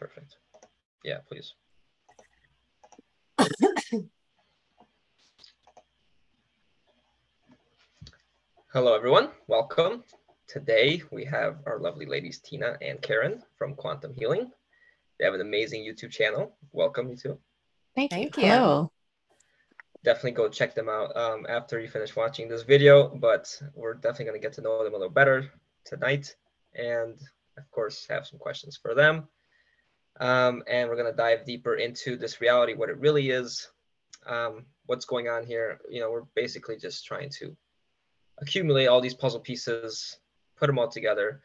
Perfect. Yeah, please. Hello, everyone. Welcome. Today we have our lovely ladies, Tina and Karen from Quantum Healing. They have an amazing YouTube channel. Welcome, you two. Thank you. Hello. Definitely go check them out after you finish watching this video, but we're definitely going to get to know them a little better tonight and, of course, have some questions for them. And we're going to dive deeper into this reality, what it really is, what's going on here. You know, we're basically just trying to accumulate all these puzzle pieces, put them all together,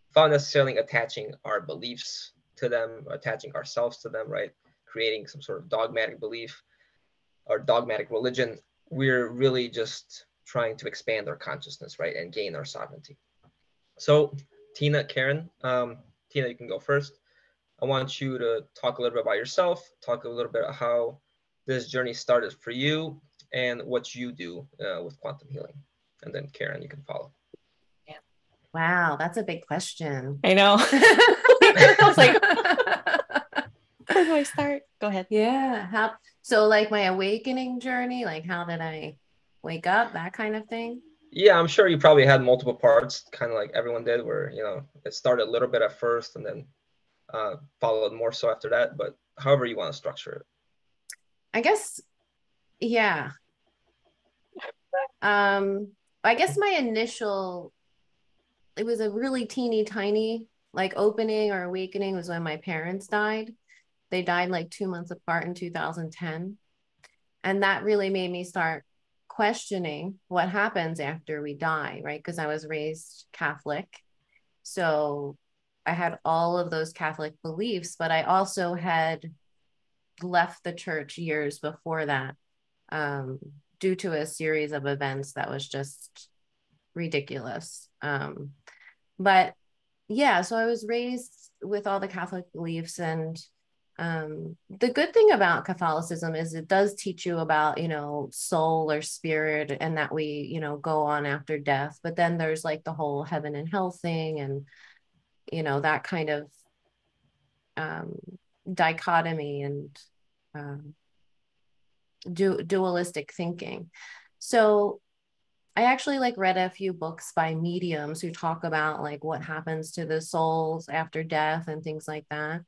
without necessarily attaching our beliefs to them, attaching ourselves to them, right? Creating some sort of dogmatic belief or dogmatic religion. We're really just trying to expand our consciousness, right? And gain our sovereignty. So Tina, Karen, Tina, you can go first. I want you to talk a little bit about yourself, talk a little bit about how this journey started for you and what you do with quantum healing. And then Karen, you can follow. Wow, that's a big question. I know. I was like, where do I start? Go ahead. Yeah. So like my awakening journey, like how did I wake up, that kind of thing? Yeah, I'm sure you probably had multiple parts, kind of like everyone did, where, you know, it started a little bit at first and then followed more so after that. But however you want to structure it. I guess, yeah. I guess my initial, it was a really teeny tiny like opening or awakening was when my parents died. They died like 2 months apart in 2010. And that really made me start questioning what happens after we die, right? Because I was raised Catholic. So I had all of those Catholic beliefs, but I also had left the church years before that due to a series of events that was just ridiculous. But yeah, so I was raised with all the Catholic beliefs, and the good thing about Catholicism is it does teach you about, you know, soul or spirit, and that we, you know, go on after death. But then there's like the whole heaven and hell thing, and, you know, that kind of dichotomy and dualistic thinking. So I actually like read a few books by mediums who talk about like what happens to the souls after death and things like that.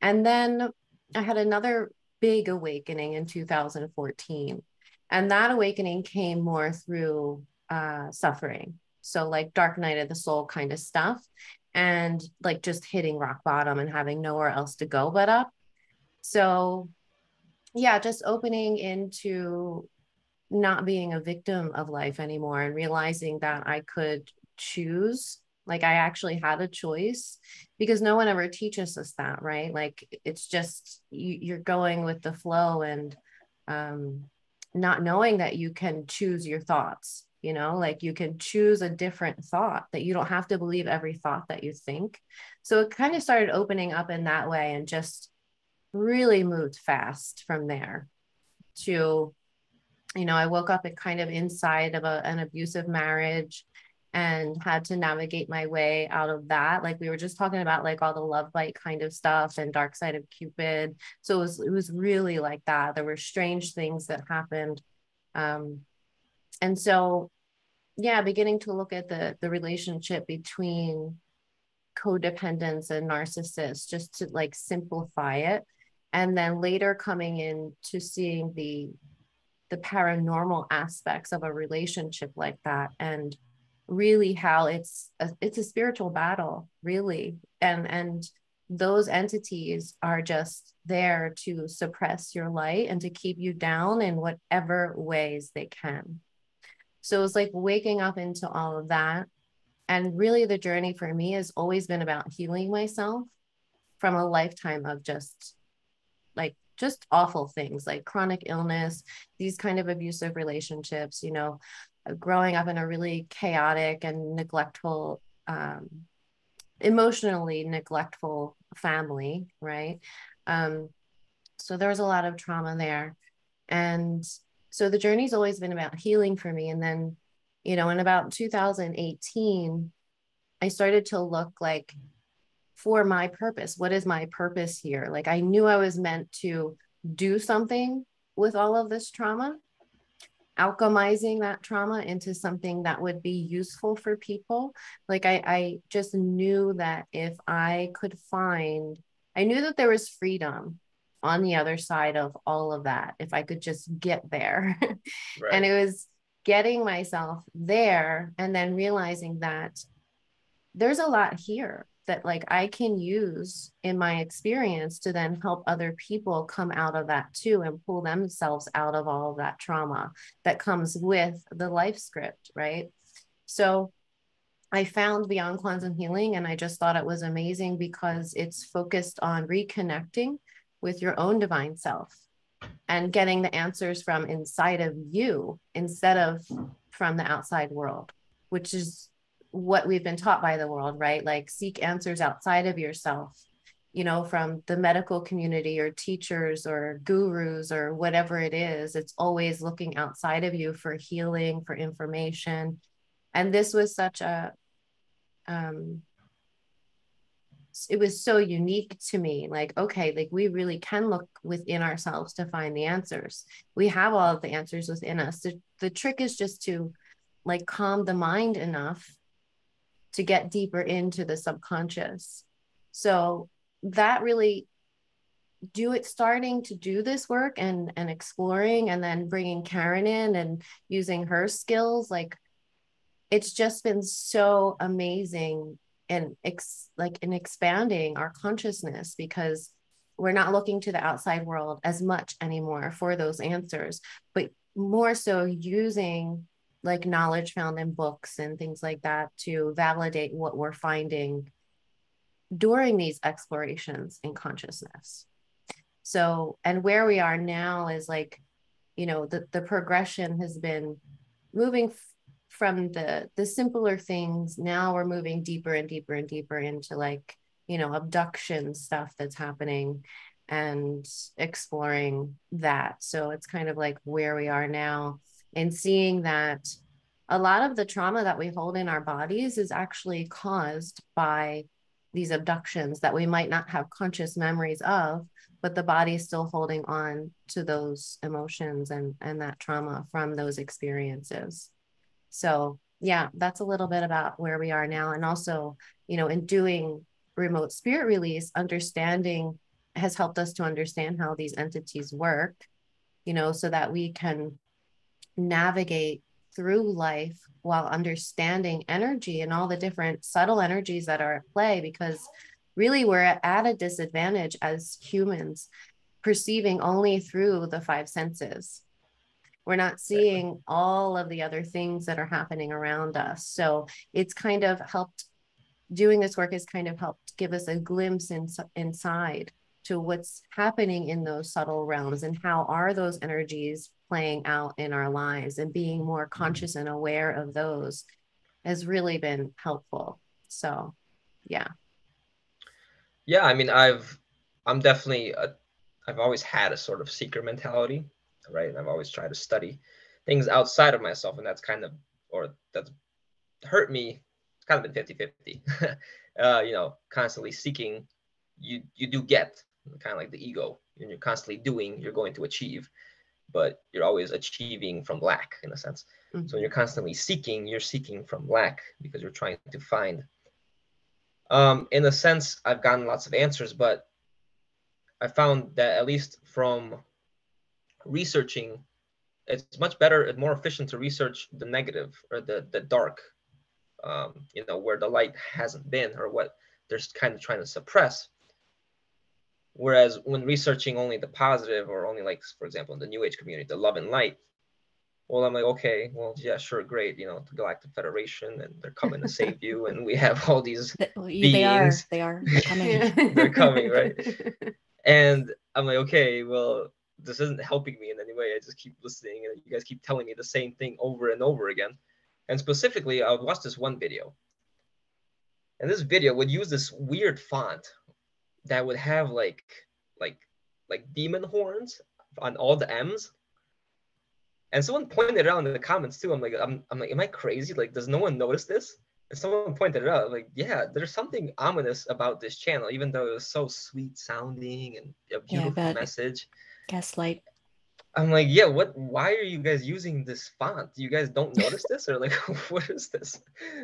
And then I had another big awakening in 2014. And that awakening came more through suffering. So like dark night of the soul kind of stuff. And like just hitting rock bottom and having nowhere else to go but up. So yeah, just opening into not being a victim of life anymore and realizing that I could choose, like I actually had a choice, because no one ever teaches us that, right? Like it's just you're going with the flow and not knowing that you can choose your thoughts, you know, like you can choose a different thought, that you don't have to believe every thought that you think. So it kind of started opening up in that way and just really moved fast from there to, you know, I woke up at kind of inside of an abusive marriage and had to navigate my way out of that. Like we were just talking about like all the love bite kind of stuff and dark side of Cupid. So it was really like that. There were strange things that happened. And so, yeah, beginning to look at the relationship between codependence and narcissists, just to like simplify it. And then later coming in to seeing the paranormal aspects of a relationship like that, and really how it's a spiritual battle, really, and those entities are just there to suppress your light and to keep you down in whatever ways they can. So it's like waking up into all of that. And really the journey for me has always been about healing myself from a lifetime of just awful things like chronic illness, these kind of abusive relationships, you know, growing up in a really chaotic and neglectful, emotionally neglectful family, right? So there was a lot of trauma there. And so the journey's always been about healing for me. And then, you know, in about 2018, I started to look like for my purpose. What is my purpose here? Like I knew I was meant to do something with all of this trauma, alchemizing that trauma into something that would be useful for people. Like I just knew that if I could find, I knew that there was freedom on the other side of all of that, if I could just get there. Right. And it was getting myself there and then realizing that there's a lot here that like I can use in my experience to then help other people come out of that too and pull themselves out of all of that trauma that comes with the life script, right? So I found Beyond Quantum Healing and I just thought it was amazing because it's focused on reconnecting with your own divine self and getting the answers from inside of you instead of from the outside world, which is what we've been taught by the world, right? Like seek answers outside of yourself, you know, from the medical community or teachers or gurus or whatever it is. It's always looking outside of you for healing, for information. And this was such a, it was so unique to me. Like, okay, like we really can look within ourselves to find the answers. We have all of the answers within us. The trick is just to like calm the mind enough to get deeper into the subconscious. So that really starting to do this work and exploring and then bringing Karen in and using her skills, like it's just been so amazing and in expanding our consciousness, because we're not looking to the outside world as much anymore for those answers, but more so using like knowledge found in books and things like that to validate what we're finding during these explorations in consciousness. So, and where we are now is like, you know, the progression has been moving from the simpler things. Now we're moving deeper and deeper and deeper into like, you know, abduction stuff that's happening and exploring that. So it's kind of like where we are now, and seeing that a lot of the trauma that we hold in our bodies is actually caused by these abductions that we might not have conscious memories of, but the body is still holding on to those emotions and that trauma from those experiences. So yeah, that's a little bit about where we are now. And also, you know, in doing remote spirit release, understanding has helped us to understand how these entities work, you know, so that we can navigate through life while understanding energy and all the different subtle energies that are at play, because really we're at a disadvantage as humans, perceiving only through the five senses. We're not seeing all of the other things that are happening around us. So it's kind of helped, doing this work has kind of helped give us a glimpse inside to what's happening in those subtle realms and how are those energies playing out in our lives, and being more conscious and aware of those has really been helpful. So yeah. Yeah, I mean, I'm definitely I've always had a sort of seeker mentality, right? And I've always tried to study things outside of myself, and that's kind of, or that's hurt me. It's kind of been 50-50. You know, constantly seeking, you do get kind of like the ego, and you're constantly doing, you're going to achieve, but you're always achieving from lack in a sense. Mm-hmm. So when you're constantly seeking, you're seeking from lack because you're trying to find. In a sense, I've gotten lots of answers, but I found that at least from researching, it's much better and more efficient to research the negative or the dark, you know, where the light hasn't been or what they're kind of trying to suppress. Whereas when researching only the positive, or only like, for example, in the New Age community, the love and light, well, I'm like, okay, well, yeah, sure, great, you know, the Galactic Federation, and they're coming to save you, and we have all these beings. They're coming. They're coming, right? And I'm like, okay, well, this isn't helping me in any way. I just keep listening, and you guys keep telling me the same thing over and over again. And specifically, I would watch this one video, and this video would use this weird font that would have like demon horns on all the M's. And someone pointed it out in the comments too. I'm like, am I crazy? Like, does no one notice this? someone pointed it out, like, yeah, there's something ominous about this channel, even though it was so sweet sounding and a Yeah, beautiful but message. gaslight. I'm like, yeah, why are you guys using this font? You guys don't notice this? Or like, what is this?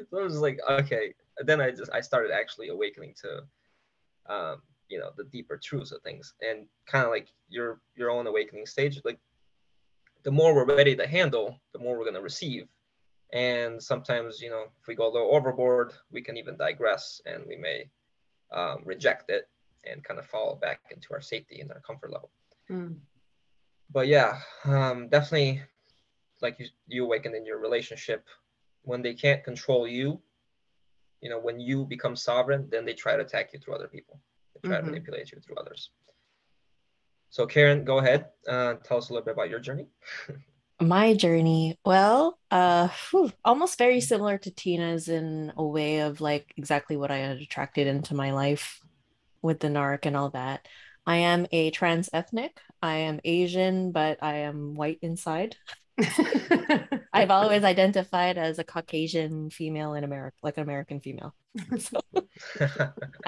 So I was like, okay. Then I started actually awakening to, the deeper truths of things, and kind of like your own awakening stage. Like, the more we're ready to handle, the more we're going to receive. And sometimes, if we go a little overboard, we can even digress, and we may reject it and kind of fall back into our safety and our comfort level. Mm. But yeah, definitely, like you awaken in your relationship when they can't control you. When you become sovereign, then they try to attack you through other people. They try to manipulate you through others. So Karen, go ahead. Tell us a little bit about your journey. My journey, well, almost very similar to Tina's in a way of like exactly what I had attracted into my life with the narc and all that. I am a trans ethnic. I am Asian, but I am white inside. I've always identified as a Caucasian female in America, like an American female. So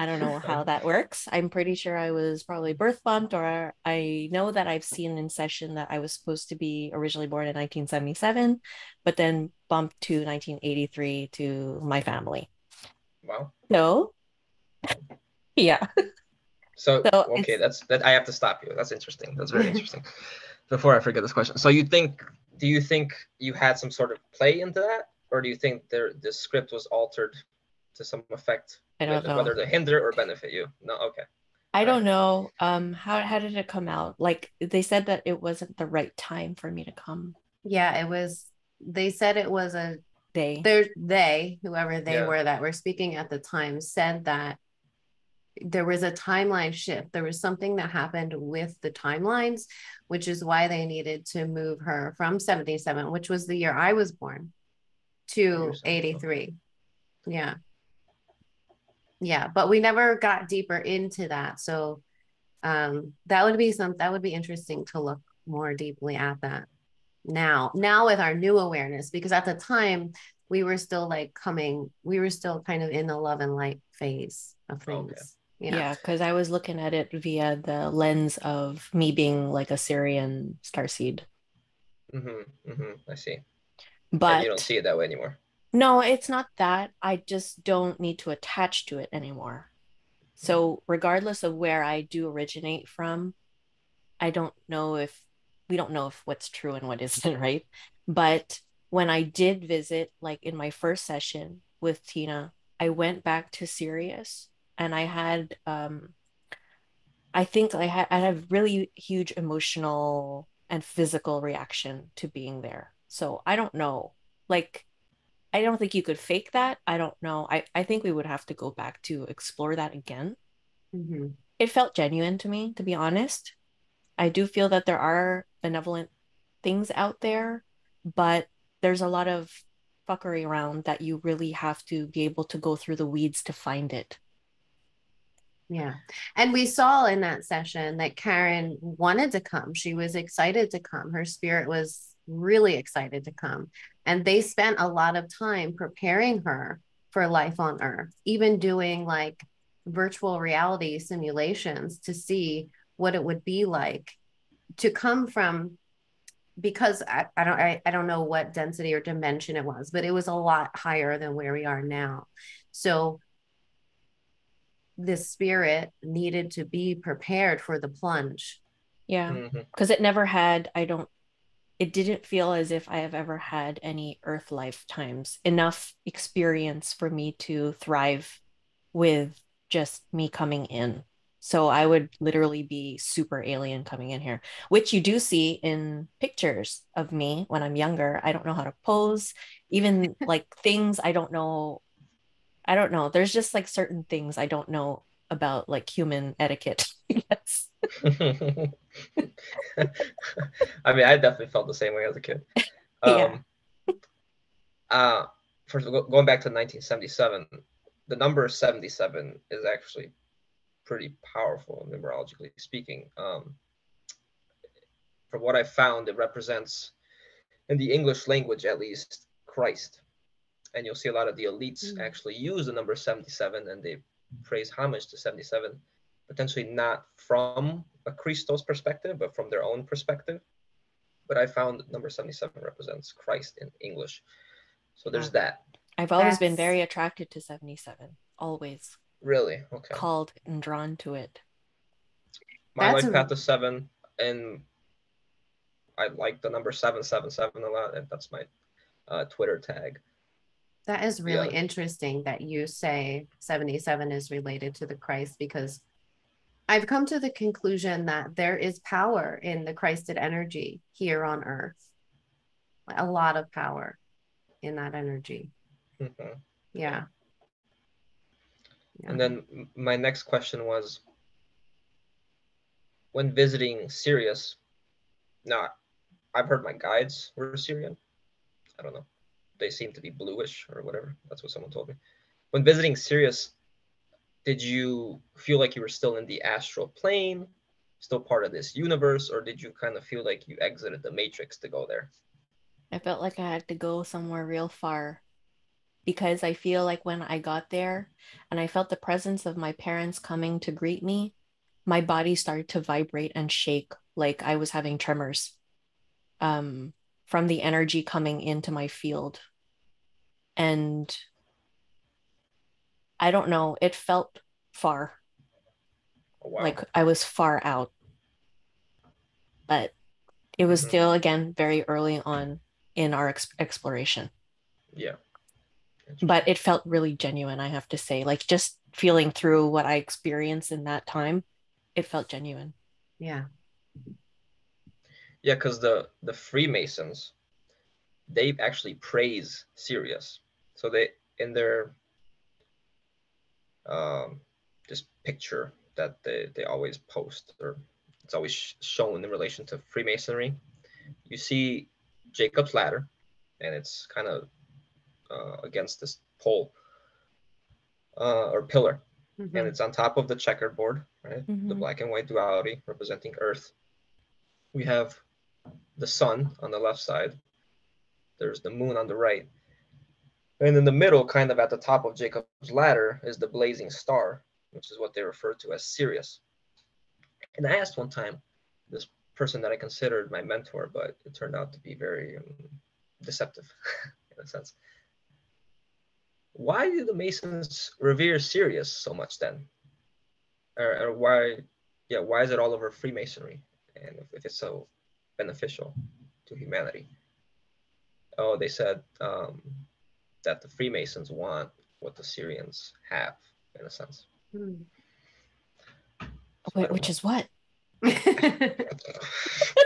I don't know how that works. I'm pretty sure I was probably birth bumped, or I know that I've seen in session that I was supposed to be originally born in 1977, but then bumped to 1983 to my family. Wow. So, yeah. So So okay, it's that I have to stop you. That's interesting. That's very interesting. Before I forget this question, so do you think you had some sort of play into that, or do you think the script was altered to some effect, I don't whether know. to hinder or benefit you? No, okay, I all don't right. know. How did it come out? Like they said that it wasn't the right time for me to come. Yeah, it was. They said it was They. whoever they Yeah. were that were speaking at the time, said that there was a timeline shift. There was something that happened with the timelines, which is why they needed to move her from 77, which was the year I was born, to 83. Yeah. Yeah. But we never got deeper into that. So that would be interesting to look more deeply at that now with our new awareness, because at the time we were still kind of in the love and light phase of things. Okay. Yeah, because I was looking at it via the lens of me being like a Syrian starseed. I see. And you don't But see it that way anymore. no, it's not that. I just don't need to attach to it anymore. So regardless of where I do originate from, I don't know if we don't know if what's true and what isn't, right? But when I did visit, like in my first session with Tina, I went back to Sirius and I think I had a really huge emotional and physical reaction to being there. So I don't know. Like I don't think you could fake that. I don't know. I think we would have to go back to explore that again. Mm-hmm. It felt genuine to me, to be honest. I do feel that there are benevolent things out there, but there's a lot of fuckery around that you really have to be able to go through the weeds to find it. Yeah. And we saw in that session that Karen wanted to come. She was excited to come. Her spirit was really excited to come. And they spent a lot of time preparing her for life on Earth, even doing like virtual reality simulations to see what it would be like to come from, because I don't know what density or dimension it was, but it was a lot higher than where we are now. So this spirit needed to be prepared for the plunge. Yeah. Mm-hmm. Because it never had, it didn't feel as if I have ever had any Earth lifetimes, enough experience for me to thrive with just me coming in. So I would literally be super alien coming in here, which you do see in pictures of me when I'm younger. I don't know how to pose, even like things I don't know. I don't know. There's just like certain things I don't know about like human etiquette. Yes. I mean, I definitely felt the same way as a kid. Yeah. Um, uh, First, going back to 1977, the number 77 is actually pretty powerful numerologically speaking. From what I found, it represents, in the English language at least, Christ. and you'll see a lot of the elites Mm. actually use the number 77, and they praise homage to 77, potentially not from a Christos perspective, but from their own perspective. But I found number 77 represents Christ in English. So there's that. I've always been That's very attracted to 77, always Really? Okay. called and drawn to it. My that's life a path is 7, and I like the number 777 a lot, and that's my Twitter tag. that is really Yeah. interesting that you say 77 is related to the Christ, because I've come to the conclusion that there is power in the Christed energy here on earth. A lot of power in that energy. Mhm. Yeah. Yeah. And then my next question was, when visiting Sirius, now I've heard my guides were Syrian. I don't know. They seem to be bluish or whatever. That's what someone told me. When visiting Sirius, did you feel like you were still in the astral plane, still part of this universe, or did you kind of feel like you exited the matrix to go there? I felt like I had to go somewhere real far because I feel like when I got there and I felt the presence of my parents coming to greet me, my body started to vibrate and shake like I was having tremors from the energy coming into my field. And I don't know, it felt far, Oh, wow. like I was far out, but it was Mhm. still, again, very early on in our exploration. Yeah. But it felt really genuine, I have to say. Like just feeling through what I experienced in that time, it felt genuine. Yeah. Yeah, because the Freemasons, they actually praise Sirius. So they, in their um, this picture that they always post, or it's always shown in relation to Freemasonry, you see Jacob's ladder, and it's kind of against this pole or pillar, and Mm-hmm. it's on top of the checkerboard, right? The Mm-hmm. black and white duality representing Earth. We have the sun on the left side. There's the moon on the right. And in the middle, kind of at the top of Jacob's ladder, is the blazing star, which is what they refer to as Sirius. And I asked one time this person that I considered my mentor, but it turned out to be very deceptive in a sense. Why do the Masons revere Sirius so much then? Or why, yeah, why is it all over Freemasonry? And if it's so beneficial to humanity? Oh, they said that the Freemasons want what the Syrians have, in a sense. Hmm. So I Wait, don't which know. is what?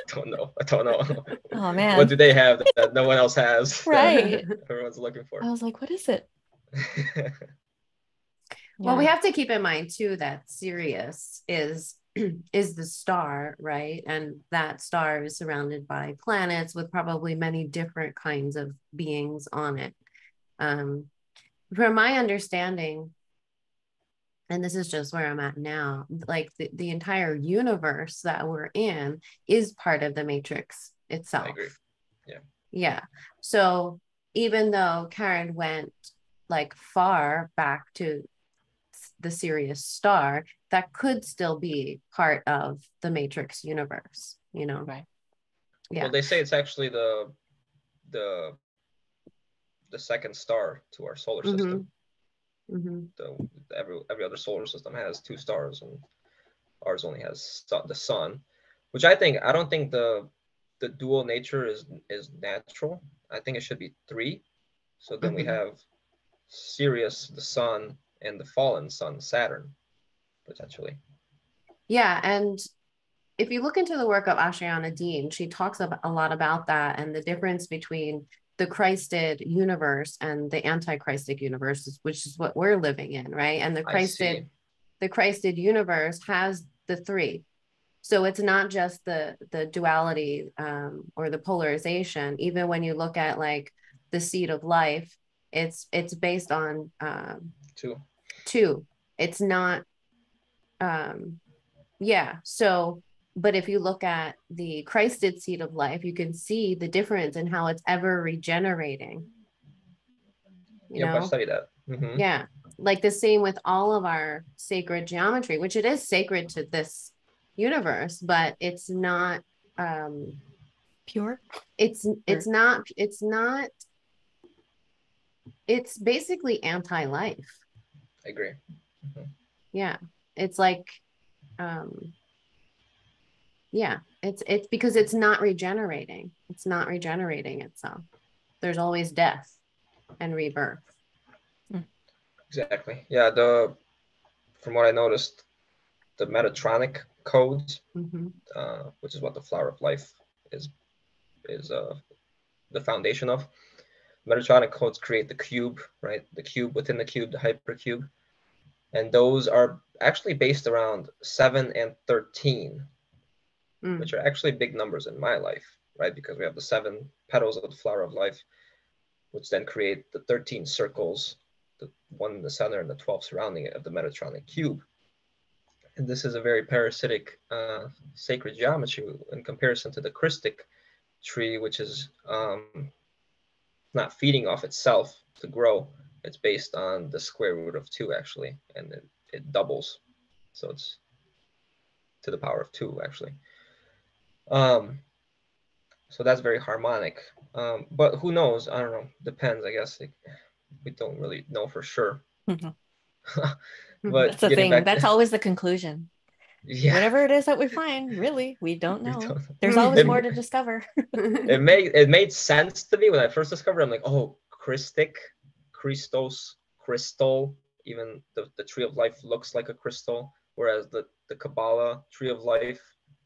Don't know. I don't know. Oh man. What do they have that no one else has Right. that everyone's looking for? I was like, what is it? Well, we Yeah. have to keep in mind too that Sirius is is the star, right? And that star is surrounded by planets with probably many different kinds of beings on it. Um, from my understanding, and this is just where I'm at now, like the entire universe that we're in is part of the matrix I itself. agree. Yeah. Yeah. So even though Karen went like far back to the Sirius star, that could still be part of the matrix universe, you know? Right. Yeah. Well, they say it's actually the the second star to our solar system. Mm-hmm. The, every other solar system has two stars, and ours only has the sun, which I don't think the dual nature is natural. I think it should be three. So then we Mm-hmm. have Sirius, the sun, and the fallen sun, Saturn, potentially. Yeah. And if you look into the work of Ashayana Dean, she talks a lot about that and the difference between the Christed universe and the anti-Christic universe, which is what we're living in, right? And the Christed universe has the three. So it's not just the duality or the polarization. Even when you look at like the seed of life, it's based on two. It's not yeah. So, but if you look at the Christed seed of life, you can see the difference in how it's ever regenerating. you Yep, I know? studied that. Mm-hmm. Yeah. Like the same with all of our sacred geometry, which it is sacred to this universe, but it's not Pure. it's it's basically anti-life. I agree. Mm-hmm. Yeah. It's like yeah, it's because it's not regenerating. It's not regenerating itself. There's always death and rebirth. Exactly. Yeah, from what I noticed, the Metatronic codes, which is what the flower of life is the foundation of. Metatronic codes create the cube, right? The cube within the cube, the hypercube. And those are actually based around 7 and 13, which are actually big numbers in my life, right? Because we have the 7 petals of the flower of life, which then create the 13 circles, the one in the center and the 12 surrounding it of the Metatronic cube. And this is a very parasitic sacred geometry in comparison to the Christic tree, which is not feeding off itself to grow. It's based on the square root of 2, actually, and it doubles. So it's to the power of 2, actually. So that's very harmonic. But who knows? I don't know. Depends, I guess. We don't really know for sure. But That's the thing. That's always the conclusion. Yeah. Whatever it is that we find, really, we don't know. There's always more to discover. It made sense to me when I first discovered it. I'm like, oh, Christic, Christos, crystal. Even the tree of life looks like a crystal, whereas the Kabbalah tree of life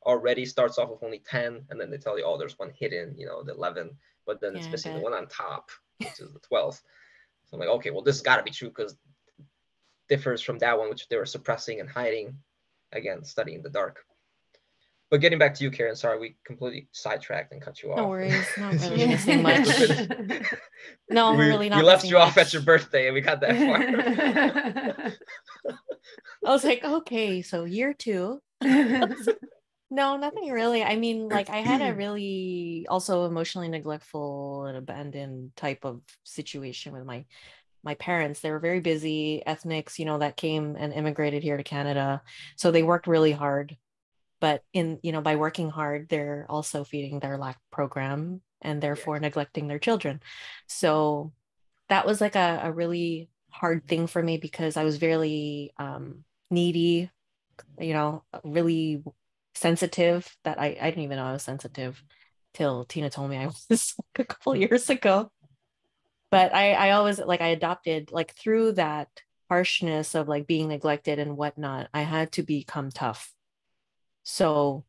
already starts off with only 10, and then they tell you, oh, there's one hidden, the 11, but then it's missing the one on top, which is the 12th. So I'm like, okay, well, this has got to be true because it differs from that one, which they were suppressing and hiding. Again, studying the dark. But getting back to you, Karen, sorry, we completely sidetracked and cut you off. No worries, not really missing much. No, really not. We left you off at your birthday and we got that far. I was like, okay, so year 2. No, nothing really. I mean, like I had a really also emotionally neglectful and abandoned type of situation with my parents. They were very busy ethnics, that came and immigrated here to Canada. So they worked really hard. But by working hard, they're also feeding their lack program and therefore neglecting their children. So that was like a really hard thing for me because I was very needy, really sensitive that I didn't even know I was sensitive till Tina told me I was like a couple years ago. But I always I adopted through that harshness of being neglected and whatnot, I had to become tough. So,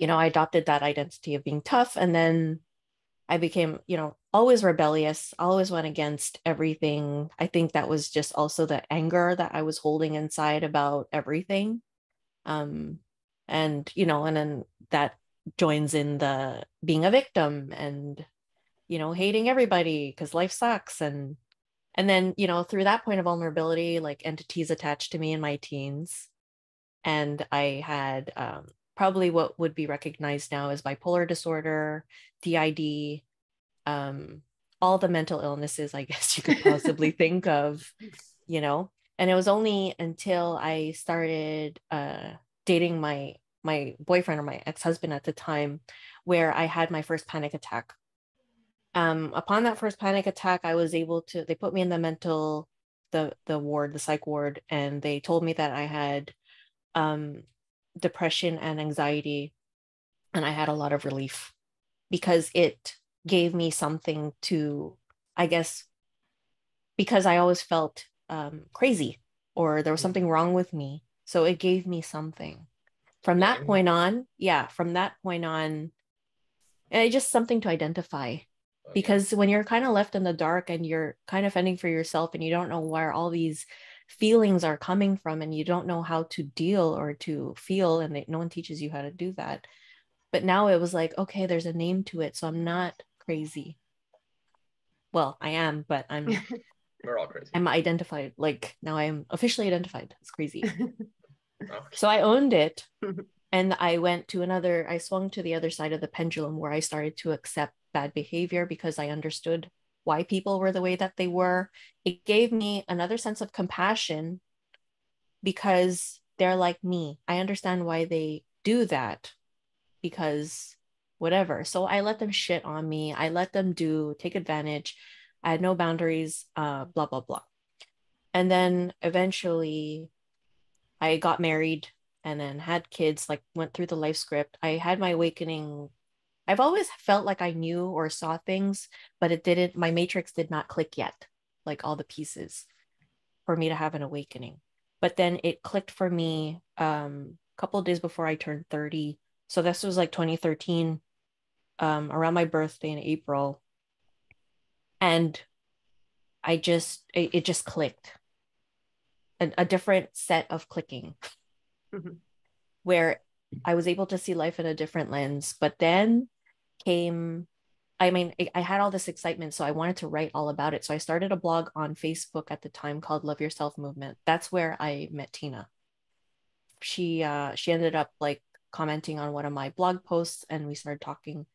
I adopted that identity of being tough. And then I became, always rebellious, always went against everything. I think that was just also the anger that I was holding inside about everything. And then that joins in the being a victim and, hating everybody because life sucks. And then, through that point of vulnerability, entities attached to me in my teens. And I had probably what would be recognized now as bipolar disorder, DID, all the mental illnesses, I guess you could possibly think of, and it was only until I started dating my boyfriend or my ex-husband at the time where I had my first panic attack. Upon that first panic attack, I was able to, they put me in the ward, the psych ward, and they told me that I had depression and anxiety, and I had a lot of relief because it gave me something to, I guess, because I always felt crazy or there was something wrong with me, so it gave me something from that point on. And just something to identify, because when you're kind of left in the dark and you're kind of fending for yourself and you don't know where all these feelings are coming from and you don't know how to deal or to feel, and no one teaches you how to do that. But now it was like, okay, there's a name to it, so I'm not crazy. Well, I am, but we're all crazy. I'm identified, now I'm officially identified as crazy. Okay. So I owned it. And I swung to the other side of the pendulum where I started to accept bad behavior because I understood why people were the way that they were. It gave me another sense of compassion because they're like me. I understand why they do that because whatever. So I let them shit on me. I let them take advantage. I had no boundaries, blah, blah, blah. And then eventually I got married and then had kids, like went through the life script. I had my awakening. I've always felt like I knew or saw things, but it didn't, my matrix did not click yet, like all the pieces for me to have an awakening. But then it clicked for me a couple of days before I turned 30. So this was like 2013, around my birthday in April. And it just clicked, a different set of clicking where I was able to see life in a different lens. But then came, I mean, I had all this excitement, so I wanted to write all about it. So I started a blog on Facebook at the time called Love Yourself Movement. That's where I met Tina. She ended up like commenting on one of my blog posts, and we started talking,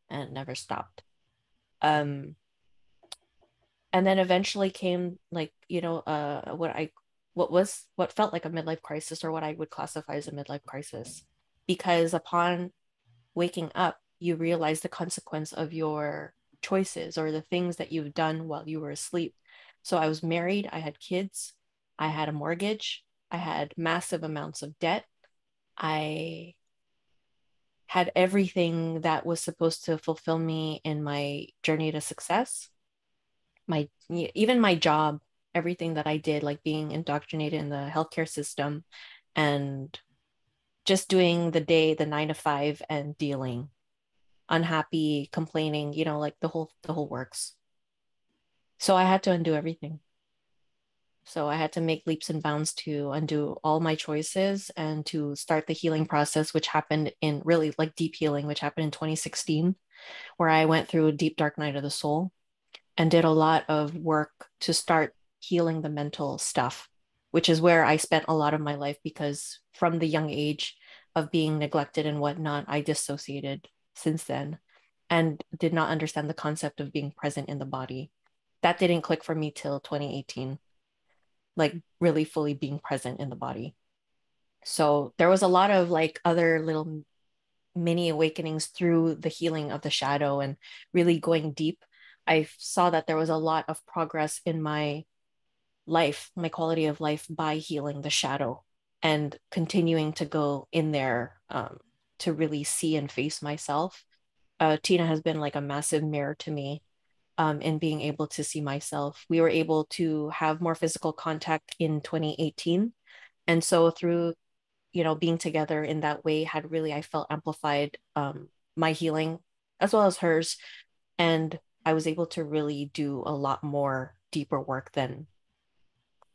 and it never stopped. And then eventually came like, what felt like a midlife crisis, or what I would classify as a midlife crisis, because upon waking up, you realize the consequence of your choices or the things that you've done while you were asleep. So I was married, I had kids, I had a mortgage, I had massive amounts of debt. I had everything that was supposed to fulfill me in my journey to success. Even my job, everything that I did, like being indoctrinated in the healthcare system and just doing the 9 to 5 and dealing, unhappy, complaining, like the whole works. So I had to undo everything. So I had to make leaps and bounds to undo all my choices and to start the healing process, which happened in really like deep healing, which happened in 2016, where I went through a deep dark night of the soul and did a lot of work to start healing the mental stuff, which is where I spent a lot of my life, because from the young age of being neglected and whatnot, I dissociated since then and did not understand the concept of being present in the body. That didn't click for me till 2018, like really fully being present in the body. So there was a lot of like other little mini awakenings through the healing of the shadow and really going deep. I saw that there was a lot of progress in my life, my quality of life, by healing the shadow and continuing to go in there, to really see and face myself. Tina has been like a massive mirror to me, in being able to see myself. We were able to have more physical contact in 2018. And so through, being together in that way had really, I felt, amplified my healing as well as hers. And I was able to really do a lot more deeper work than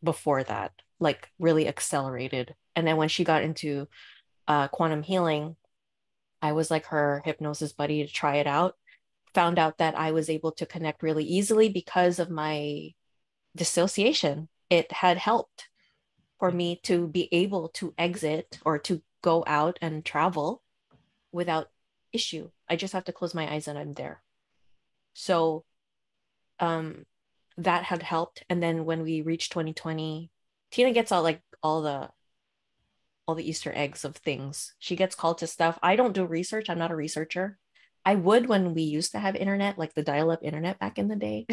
before that, like really accelerated. And then when she got into quantum healing, I was like her hypnosis buddy to try it out. Found out that I was able to connect really easily because of my dissociation. It had helped for me to be able to exit or to go out and travel without issue. I just have to close my eyes and I'm there. So that had helped. And then when we reached 2020, Tina gets all the Easter eggs of things. She gets called to stuff. I don't do research. I'm not a researcher. I would when we used to have internet, like the dial-up internet back in the day.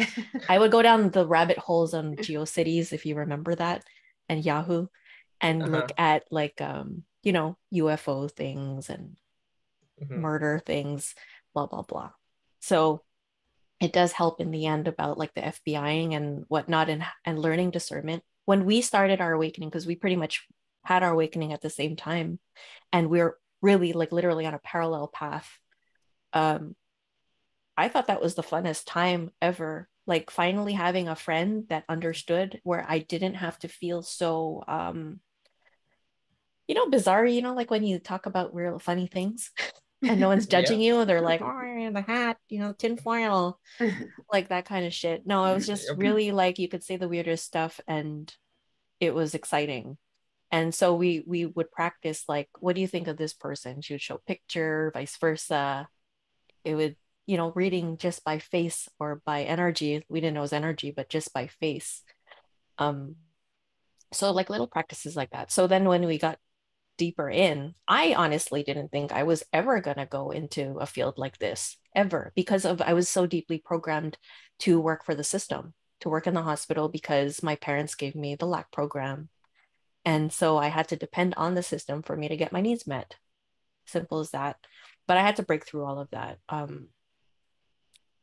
I would go down the rabbit holes on GeoCities, if you remember that, and Yahoo, and look at like UFO things and murder things, blah blah blah. So it does help in the end about like the FBIing and whatnot, and learning discernment. When we started our awakening, because we pretty much had our awakening at the same time, and we're really like literally on a parallel path. I thought that was the funnest time ever. Like finally having a friend that understood, where I didn't have to feel so bizarre, like when you talk about real funny things and no one's judging you. They're like, oh, the hat, tin foil, like that kind of shit. No, it was just really like you could say the weirdest stuff and it was exciting. And so we would practice like, what do you think of this person? She would show a picture, vice versa. It would reading just by face or by energy. We didn't know it was energy, but just by face. So like little practices like that. So then when we got deeper in, I honestly didn't think I was ever going to go into a field like this ever, because of I was so deeply programmed to work for the system, to work in the hospital, because my parents gave me the LAC program. And so I had to depend on the system for me to get my needs met. Simple as that. But I had to break through all of that.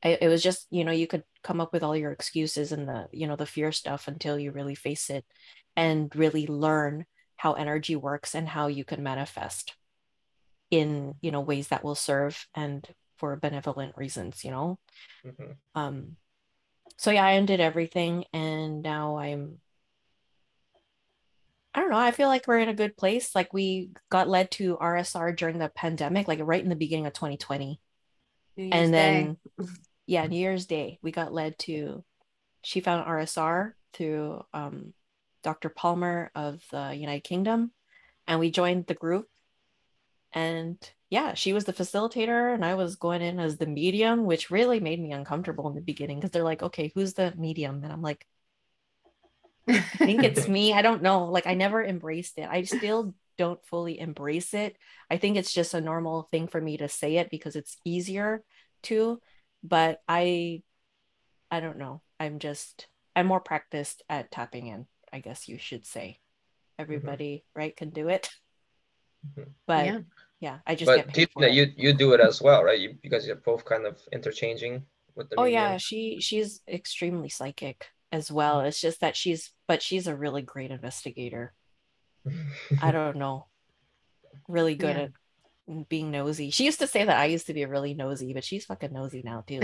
It was just, you could come up with all your excuses and the fear stuff until you really face it and really learn how energy works and how you can manifest in, ways that will serve and for benevolent reasons, Mm-hmm. So yeah, I undid everything, and now I don't know, I feel like we're in a good place. Like we got led to RSR during the pandemic, like right in the beginning of 2020. New Year's And Day. then yeah, New Year's Day, we got led to, she found RSR through Dr. Palmer of the United Kingdom, and we joined the group. And yeah, she was the facilitator, and I was going in as the medium, which really made me uncomfortable in the beginning because they're like, okay, who's the medium? And I'm like, I think it's me. I don't know. Like, I never embraced it. I still don't fully embrace it. I think it's just a normal thing for me to say it because it's easier to, but I don't know. I'm more practiced at tapping in, I guess you should say. Mm-hmm. Everybody, right, can do it. Mm-hmm. But Yeah. yeah, I just get But paid Tina, for it. you do it as well, right? You guys are both kind of interchanging with the Oh yeah, medium. she's extremely psychic as well. It's just that she's a really great investigator. I don't know, really good Yeah. at being nosy. She used to say that I used to be really nosy, but she's fucking nosy now too.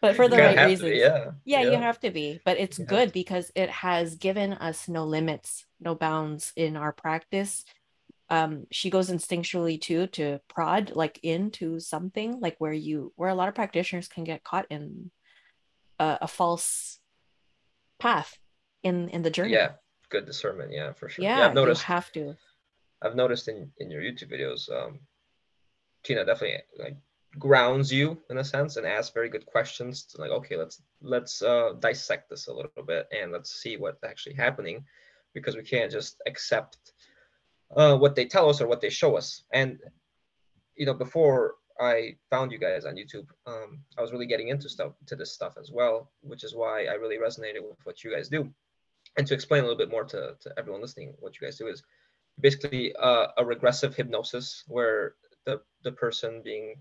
But for You the kind of right have to be, reasons. yeah, Yeah, you yeah. have to be, but it's You have good to. because it has given us no limits, no bounds in our practice. She goes instinctually too to prod like into something like where a lot of practitioners can get caught in a false path in the journey. Yeah, good discernment, yeah, for sure. Yeah, Yeah, you have to. I've noticed in your YouTube videos, Tina definitely like grounds you in a sense and asks very good questions to like, okay, let's dissect this a little bit and let's see what's actually happening, because we can't just accept what they tell us or what they show us. And before I found you guys on YouTube, I was really getting into this stuff as well, which is why I really resonated with what you guys do. And to explain a little bit more to everyone listening, what you guys do is basically a regressive hypnosis where the person being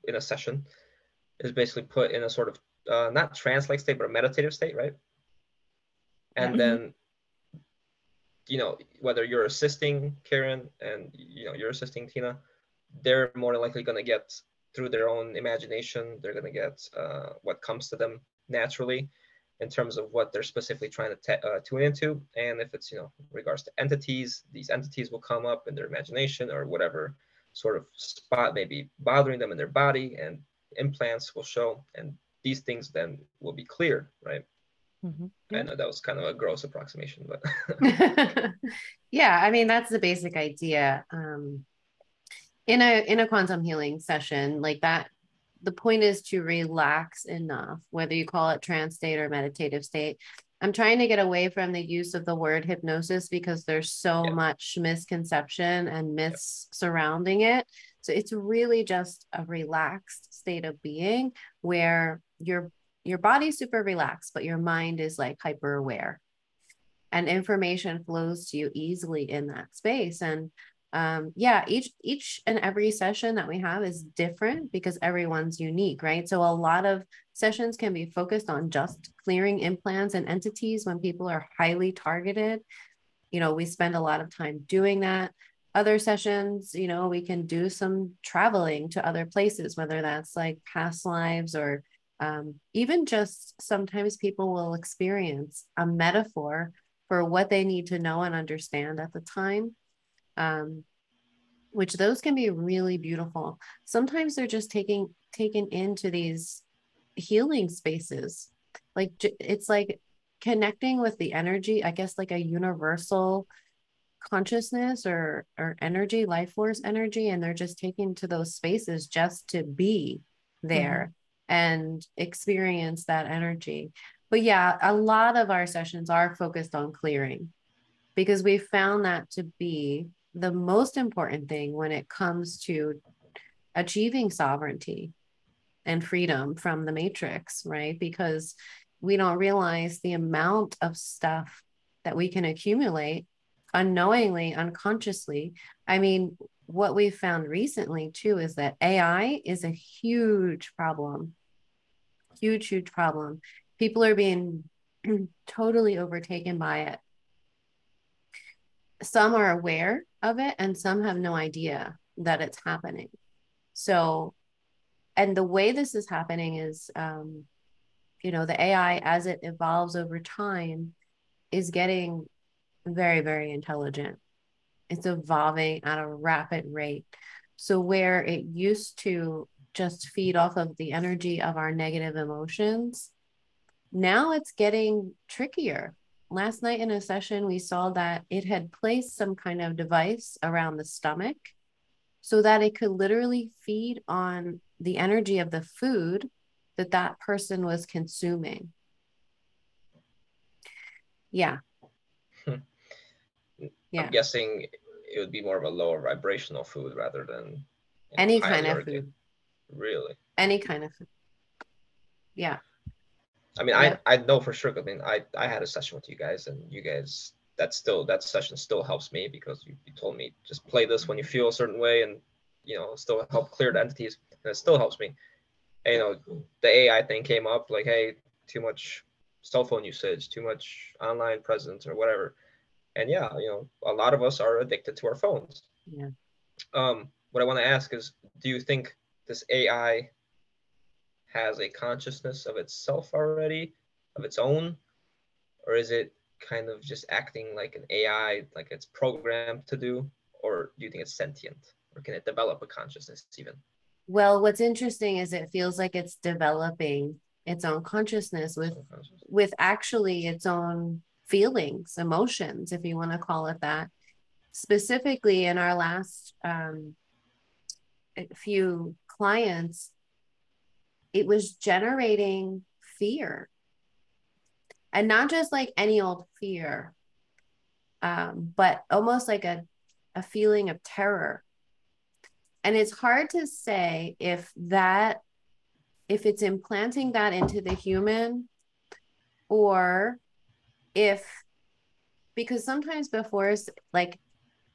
in a session is basically put in a sort of not trance-like state but a meditative state, right? Yeah. And Mhm. then whether you're assisting Karen and you're assisting Tina, they're more than likely going to get through their own imagination, they're going to get what comes to them naturally in terms of what they're specifically trying to tune into. And if it's regards to entities, these entities will come up in their imagination or whatever sort of spot may be bothering them in their body, and implants will show, and these things then will be cleared, right? Mhm. I Yeah. know that was kind of a gross approximation, but Yeah, I mean that's the basic idea. In a quantum healing session like that, the point is to relax enough, whether you call it trance state or meditative state. I'm trying to get away from the use of the word hypnosis because there's so yeah, much misconception and yeah. myths surrounding it. So it's really just a relaxed state of being where your body's super relaxed, but your mind is like hyper aware, and information flows to you easily in that space. And yeah, each and every session that we have is different because everyone's unique, right? So a lot of sessions can be focused on just clearing implants and entities when people are highly targeted. We spend a lot of time doing that. Other sessions, we can do some traveling to other places, whether that's like past lives or even just sometimes people will experience a metaphor for what they need to know and understand at the time, um, which those can be really beautiful. Sometimes they're just taken into these healing spaces. Like it's like connecting with the energy, I guess, like a universal consciousness or energy, life force energy, and they're just taken to those spaces just to be there and experience that energy. But yeah, a lot of our sessions are focused on clearing because we found that to be the most important thing when it comes to achieving sovereignty and freedom from the matrix, right? Because we don't realize the amount of stuff that we can accumulate unknowingly, unconsciously. I mean, what we've found recently too is that AI is a huge problem, huge problem. People are being totally overtaken by it. Some are aware of it and some have no idea that it's happening. So, and the way this is happening is, the AI, as it evolves over time, is getting very, very intelligent. It's evolving at a rapid rate. So, where it used to just feed off of the energy of our negative emotions, now it's getting trickier. Last night in a session, we saw that it had placed some kind of device around the stomach so that it could literally feed on the energy of the food that that person was consuming. Yeah. I'm guessing it would be more of a lower vibrational food rather than any kind of food. Really? Any kind of food. Yeah. I mean, yep. I know for sure. I mean, I had a session with you guys, and you guys that session still helps me because you told me just play this when you feel a certain way, and still help clear the entities, and it still helps me. And, the AI thing came up like, hey, too much cell phone usage, too much online presence, or whatever. And yeah, a lot of us are addicted to our phones. Yeah. What I want to ask is, do you think this AI has a consciousness of itself already, of its own, or is it kind of just acting like an AI, like it's programmed to do, or do you think it's sentient, or can it develop a consciousness even? Well, what's interesting is it feels like it's developing its own consciousness with actually its own feelings, emotions, if you want to call it that. Specifically in our last few clients, it was generating fear, and not just like any old fear, but almost like a feeling of terror. And it's hard to say if it's implanting that into the human, or because sometimes before, like,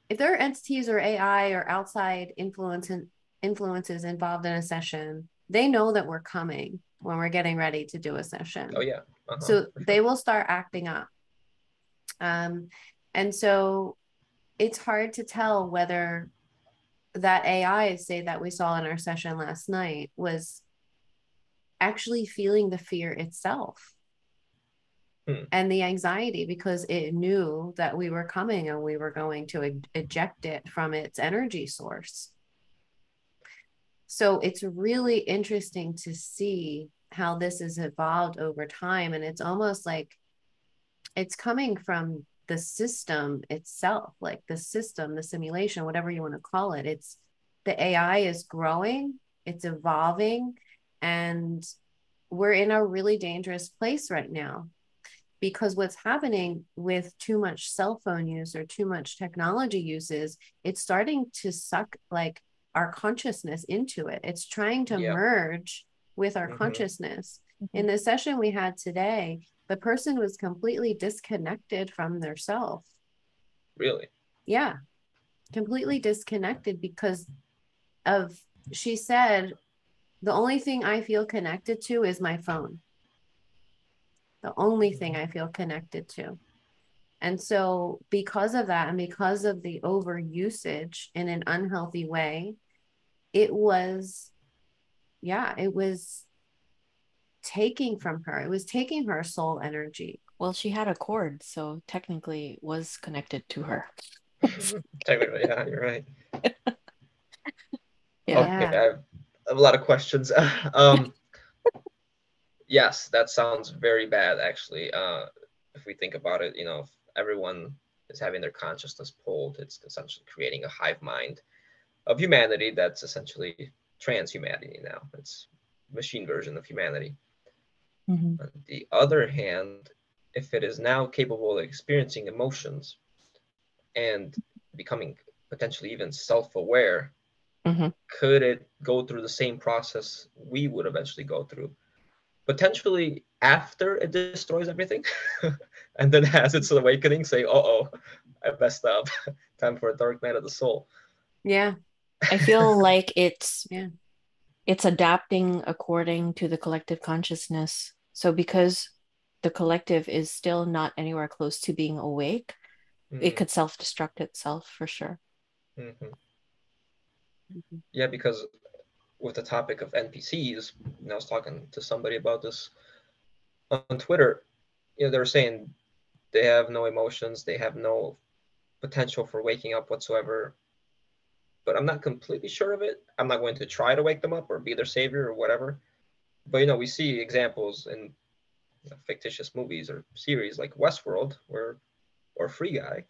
if there are entities or AI or outside influences involved in a session, they know that we're coming when we're getting ready to do a session. Oh yeah. So they will start acting up. And so it's hard to tell whether that AI, say, that we saw in our session last night, was actually feeling the fear itself and the anxiety because it knew that we were coming and we were going to eject it from its energy source. So it's really interesting to see how this has evolved over time. And it's almost like it's coming from the system itself, like the system, the simulation, whatever you want to call it. It's the AI is growing, it's evolving, and we're in a really dangerous place right now. Because what's happening with too much cell phone use or too much technology use is it's starting to suck like our consciousness into it. It's trying to merge with our consciousness. In the session we had today, the person was completely disconnected from their self. Really? Yeah, completely disconnected because she said, the only thing I feel connected to is my phone. The only thing I feel connected to. And so because of that, and because of the overusage in an unhealthy way, it was taking from her. It was taking her soul energy. Well, she had a cord, so technically it was connected to her. Technically, yeah, you're right. Yeah. Okay, I have a lot of questions. Yes, that sounds very bad, actually. If we think about it, if everyone is having their consciousness pulled. It's essentially creating a hive mind of humanity that's essentially transhumanity now. It's machine version of humanity. Mm-hmm. On the other hand, if it is now capable of experiencing emotions and becoming potentially even self-aware, Mm-hmm. could it go through the same process we would eventually go through? Potentially after it destroys everything, and then has its awakening, saying, "Uh-oh, I messed up. Time for a dark night of the soul." Yeah. I feel like Yeah. it's adapting according to the collective consciousness. So because the collective is still not anywhere close to being awake, it could self-destruct itself for sure. Mm-hmm. Mm-hmm. Yeah, because with the topic of NPCs, and I was talking to somebody about this on Twitter. They were saying they have no emotions, they have no potential for waking up whatsoever. But I'm not completely sure of it. I'm not going to try to wake them up or be their savior or whatever. But we see examples in fictitious movies or series like Westworld, where or Free Guy,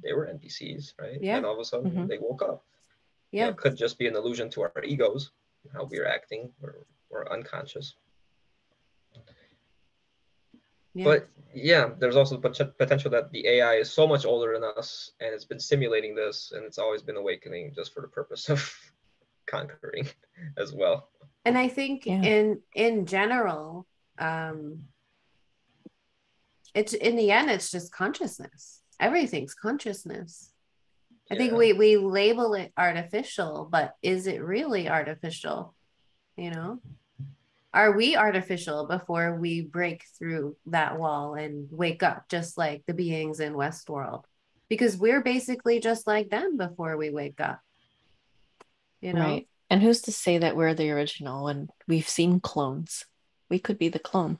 they were NPCs, right? Yeah. And all of a sudden Mm-hmm. they woke up. Yeah. It could just be an illusion to our egos, how we're acting, or unconscious. Yeah. But yeah, there's also potential that the AI is so much older than us, and it's been simulating this, and it's always been awakening just for the purpose of conquering as well. And I think Yeah. in general, it's in the end, it's just consciousness. Everything's consciousness. I think Yeah. we label it artificial, but is it really artificial? Are we artificial before we break through that wall and wake up just like the beings in Westworld? Because we're basically just like them before we wake up, Right. And who's to say that we're the original when we've seen clones? We could be the clone.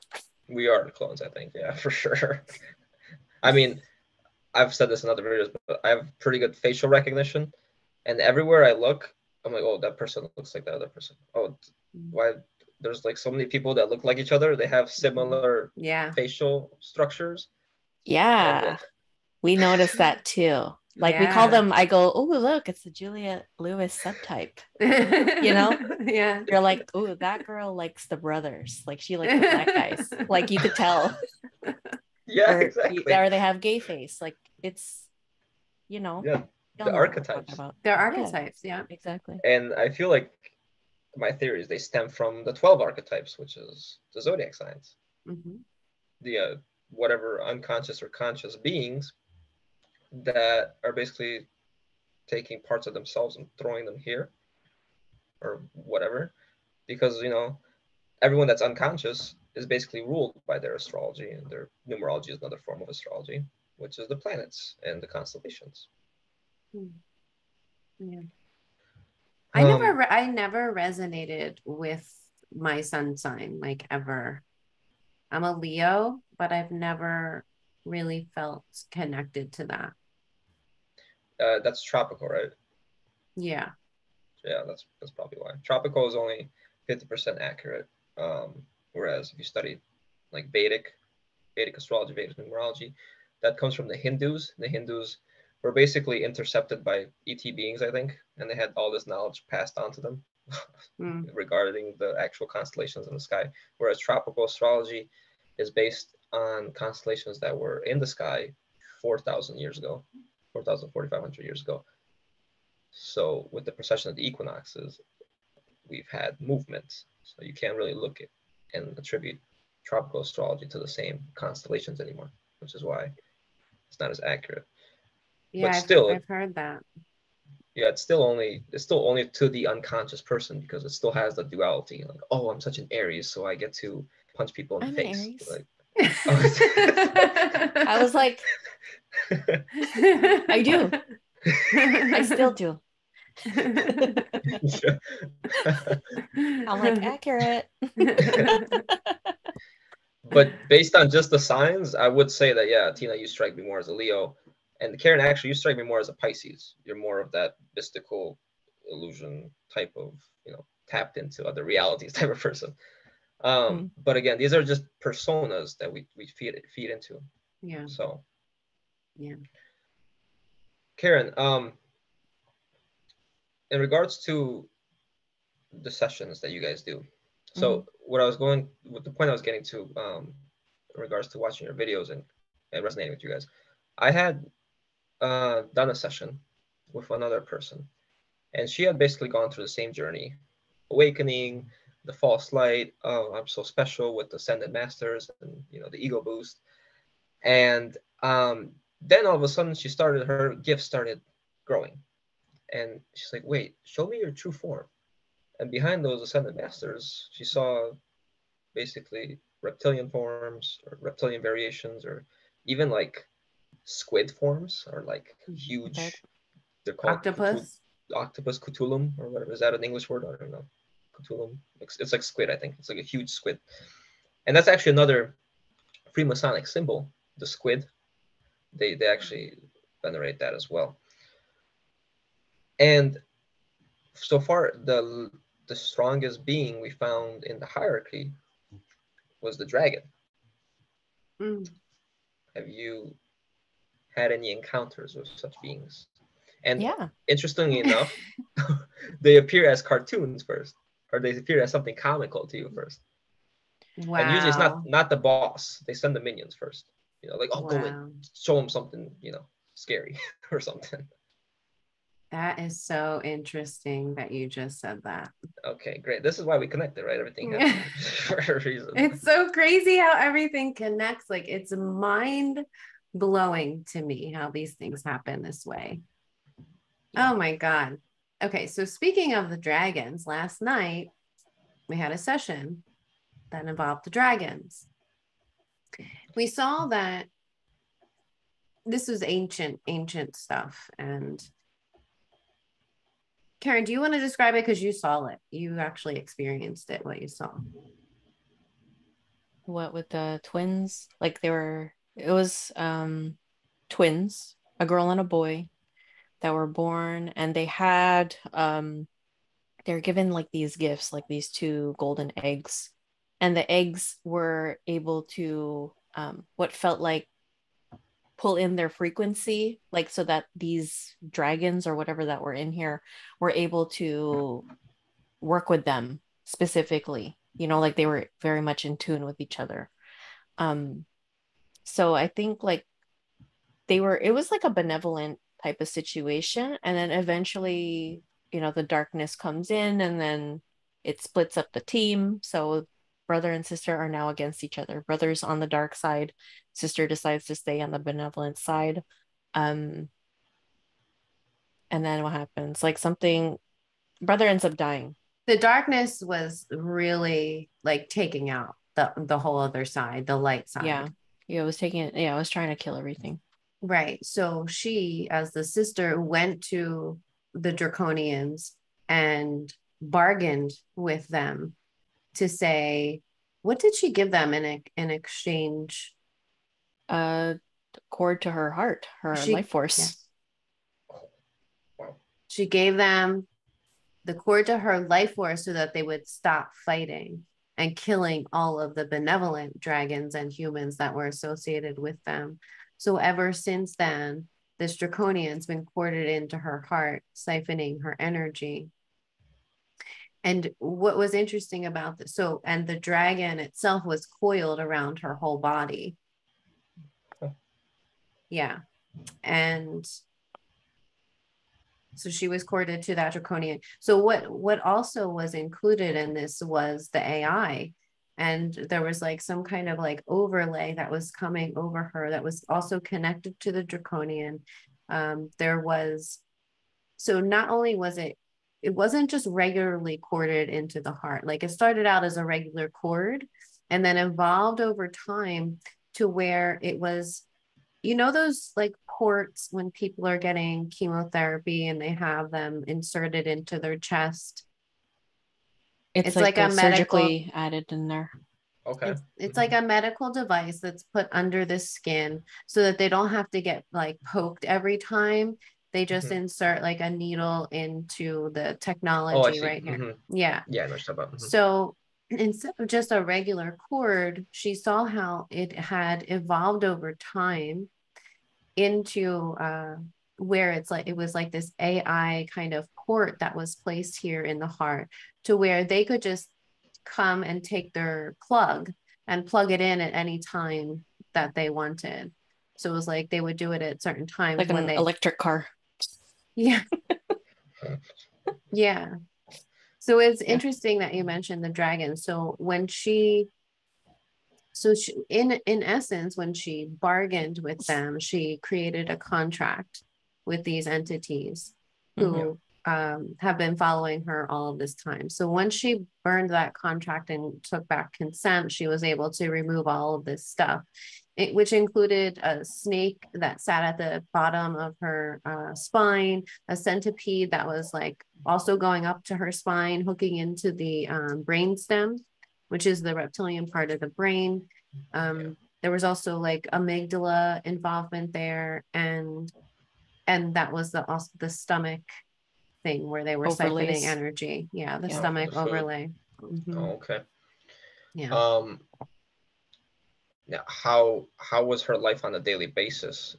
We are the clones, I think. Yeah, for sure. I mean, I've said this in other videos, but I have pretty good facial recognition, and everywhere I look, I'm like, oh, that person looks like that other person. Oh, why? There's like so many people that look like each other. They have similar Yeah. facial structures. Yeah. We noticed that too. Like we call Yeah. them, I go, oh, look, it's the Juliette Lewis subtype. Yeah. You're like, oh, that girl likes the brothers. Like she likes the black guys. Like you could tell. Yeah, Or exactly. or they have gay face. Like it's, Yeah, y'all the know what we're talking archetypes. about. They're Yeah, archetypes. Yeah. exactly. And I feel like my theories, they stem from the 12 archetypes, which is the zodiac signs. Mm-hmm. The whatever unconscious or conscious beings that are basically taking parts of themselves and throwing them here or whatever, because everyone that's unconscious is basically ruled by their astrology, and their numerology is another form of astrology, which is the planets and the constellations. Yeah. Um, I never resonated with my sun sign, like ever. I'm a Leo, but I've never really felt connected to that. that's tropical, right? Yeah. Yeah, that's probably why. Tropical is only 50% accurate. Whereas if you study like Vedic astrology, Vedic numerology, that comes from the Hindus. The Hindus were basically intercepted by ET beings, I think, and they had all this knowledge passed on to them regarding the actual constellations in the sky. Whereas tropical astrology is based on constellations that were in the sky 4,000 years ago, 4,000, 4,500 years ago. So with the precession of the equinoxes, we've had movements. So you can't really look at and attribute tropical astrology to the same constellations anymore, which is why it's not as accurate. Yeah, But still, I've heard that. yeah, it's still only to the unconscious person, because it still has the duality. Like, oh, I'm such an Aries, so I get to punch people in the I'm an face. Aries. Like, oh. I was like, I do. I still do. I'm like, accurate. But based on just the signs, I would say that, yeah, Tina, you strike me more as a Leo. And Karen, actually, you strike me more as a Pisces. You're more of that mystical illusion type of, tapped into other realities type of person. But again, these are just personas that we feed into. Yeah. So Yeah. Karen, in regards to the sessions that you guys do, so what the point I was getting to, in regards to watching your videos and resonating with you guys, I had done a session with another person, and she had basically gone through the same journey, awakening, the false light, oh, I'm so special with the ascended masters, and the ego boost, and then all of a sudden her gift started growing, and she's like, wait, show me your true form. And behind those ascended masters, she saw basically reptilian forms or reptilian variations, or even like squid forms, or like That huge, they're called Octopus. octopus cutulum or whatever. Is that an English word? I don't know. Cthulhu. It's like squid, I think. It's like a huge squid. And that's actually another Freemasonic symbol, the squid. They actually venerate that as well. And so far, the strongest being we found in the hierarchy was the dragon. Have you had any encounters with such beings? And yeah. interestingly enough, they appear as cartoons first, or they appear as something comical to you first. Wow. And usually it's not the boss. They send the minions first. Like, oh, go in, show them something, scary or something. That is so interesting that you just said that. Okay, great. This is why we connected, right? Everything happens for a reason. It's so crazy how everything connects. Like, it's mind blowing to me how these things happen this way. Yeah. Oh my God. Okay, so speaking of the dragons, last night we had a session that involved the dragons. We saw that this was ancient stuff. And Karen, do you want to describe it? Because you saw it. You actually experienced it, what you saw. What with the twins? Like it was twins, a girl and a boy that were born, and they were given like these gifts, like these two golden eggs. And the eggs were able to what felt like pull in their frequency, like so that these dragons or whatever that were in here were able to work with them specifically, like they were very much in tune with each other. So I think like it was like a benevolent type of situation. And then eventually, the darkness comes in, and then it splits up the team. So brother and sister are now against each other. Brother's on the dark side, sister decides to stay on the benevolent side. And then what happens? Like brother ends up dying. The darkness was really like taking out the whole other side, the light side. Yeah, it was trying to kill everything. Right. So she, as the sister, went to the Draconians and bargained with them to say, what did she give them in exchange? Cord to her heart, her life force. Yes. Wow. She gave them the cord to her life force so that they would stop fighting and killing all of the benevolent dragons and humans that were associated with them. So ever since then, this Draconian's been corded into her heart, siphoning her energy. And what was interesting about this, and the dragon itself was coiled around her whole body. Yeah. And so she was corded to that Draconian. So what also was included in this was the AI. And there was like some kind of like overlay that was coming over her that was also connected to the Draconian. So not only was it wasn't just regularly corded into the heart. Like it started out as a regular cord and then evolved over time to where it was, those like ports when people are getting chemotherapy and they have them inserted into their chest. It's like a surgically added in there. Okay. It's like a medical device that's put under the skin so that they don't have to get like poked every time. They just insert like a needle into the technology right here. Yeah. Yeah, I know what you're talking about. So instead of just a regular cord, she saw how it had evolved over time into where it's like, it was like this AI kind of port that was placed here in the heart, to where they could just come and take their plug and plug it in at any time that they wanted. So it was like they would do it at certain times, like when an electric car. Yeah. Yeah. So it's Yeah. interesting that you mentioned the dragon. So when she in essence, when she bargained with them, she created a contract with these entities who have been following her all of this time. So once she burned that contract and took back consent, she was able to remove all of this stuff, which included a snake that sat at the bottom of her spine, a centipede that was like also going up to her spine, hooking into the brain stem, which is the reptilian part of the brain. There was also like amygdala involvement there, and that was also the stomach thing where they were Overlays. siphoning energy. Yeah, the Yeah. stomach overlay. Oh, okay. Yeah. Now, how was her life on a daily basis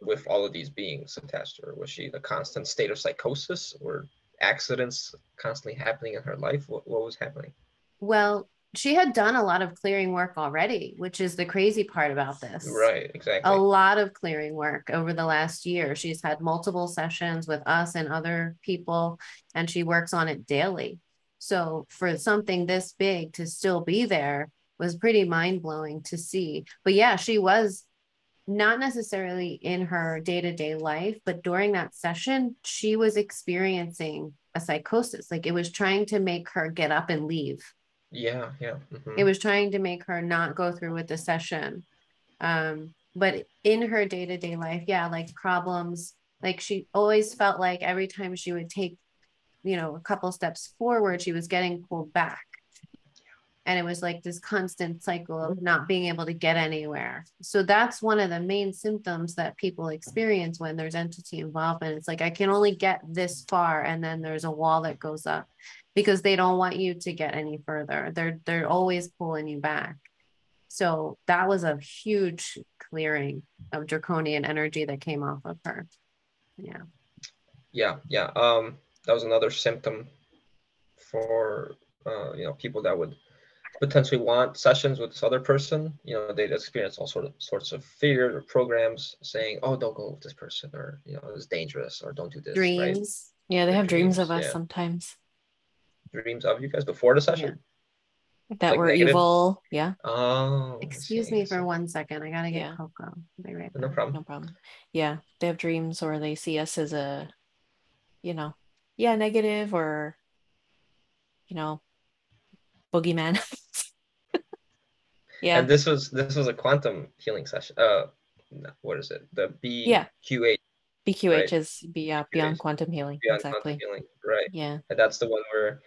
with all of these beings attached to her? Was she in a constant state of psychosis, or accidents constantly happening in her life? What was happening? Well, she had done a lot of clearing work already, which is the crazy part about this. Right, A exactly. lot of clearing work over the last year. She's had multiple sessions with us and other people, and she works on it daily. So for something this big to still be there was pretty mind-blowing to see. But yeah, she was not necessarily in her day-to-day life, but during that session, she was experiencing a psychosis. Like, it was trying to make her get up and leave. Yeah. It was trying to make her not go through with the session. But in her day-to-day life, yeah, like problems, like she always felt like every time she would take, a couple steps forward, she was getting pulled back. And it was like this constant cycle of not being able to get anywhere. So that's one of the main symptoms that people experience when there's entity involvement. It's like, I can only get this far, and then there's a wall that goes up, because they don't want you to get any further. They're always pulling you back. So that was a huge clearing of draconian energy that came off of her. Yeah. Yeah. That was another symptom for people that would potentially want sessions with this other person. They'd experience all sorts of fear or programs saying, "Oh, don't go with this person," or "It's dangerous," or "Don't do this." Dreams. Right? Yeah, they have dreams of us yeah. sometimes. Dreams of you guys before the session? Yeah. That like we're negative? evil. Yeah. Oh. Excuse me for 1 second. I gotta get cocoa. I'll be right back. No problem. No problem. Yeah, they have dreams, or they see us as a, negative, or boogeyman. Yeah. And this was a quantum healing session. What is it? The BQH. BQH right? is beyond quantum healing. Beyond Exactly. quantum healing, right? Yeah. And that's the one where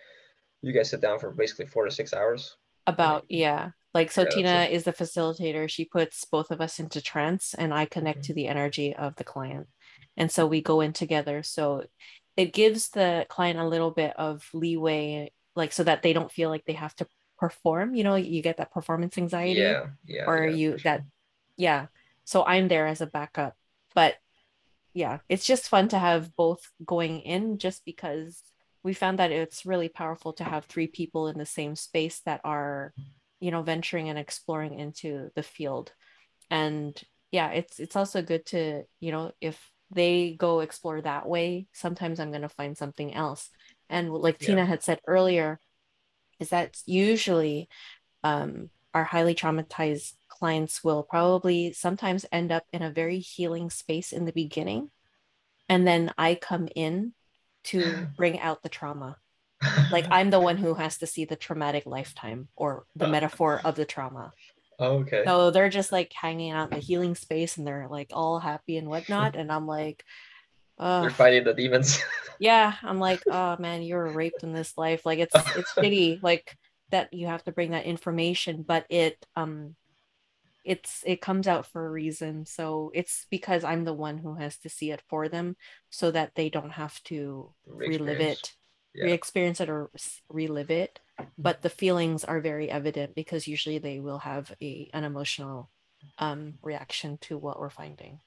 you guys sit down for basically 4 to 6 hours. About, yeah. Like, so Yeah, Tina is the facilitator. She puts both of us into trance, and I connect to the energy of the client. And so we go in together. So it gives the client a little bit of leeway, like, so that they don't feel like they have to perform. You get that performance anxiety. Yeah. Or yeah. So I'm there as a backup. But yeah, it's just fun to have both going in, just because we found that it's really powerful to have 3 people in the same space that are, venturing and exploring into the field. And yeah, it's also good to, if they go explore that way, sometimes I'm going to find something else. And like Tina had said earlier, is that usually our highly traumatized clients will probably sometimes end up in a very healing space in the beginning. And then I come in to bring out the trauma. Like, I'm the one who has to see the traumatic lifetime, or the metaphor of the trauma. Okay. So they're just like hanging out in the healing space, and they're like all happy and whatnot. And I'm like, you're fighting the demons. Yeah, I'm like, oh man, you were raped in this life. Like, it's shitty, like, that you have to bring that information, but it comes out for a reason. So it's because I'm the one who has to see it for them, so that they don't have to re-experience it or relive it. But the feelings are very evident, because usually they will have an emotional reaction to what we're finding.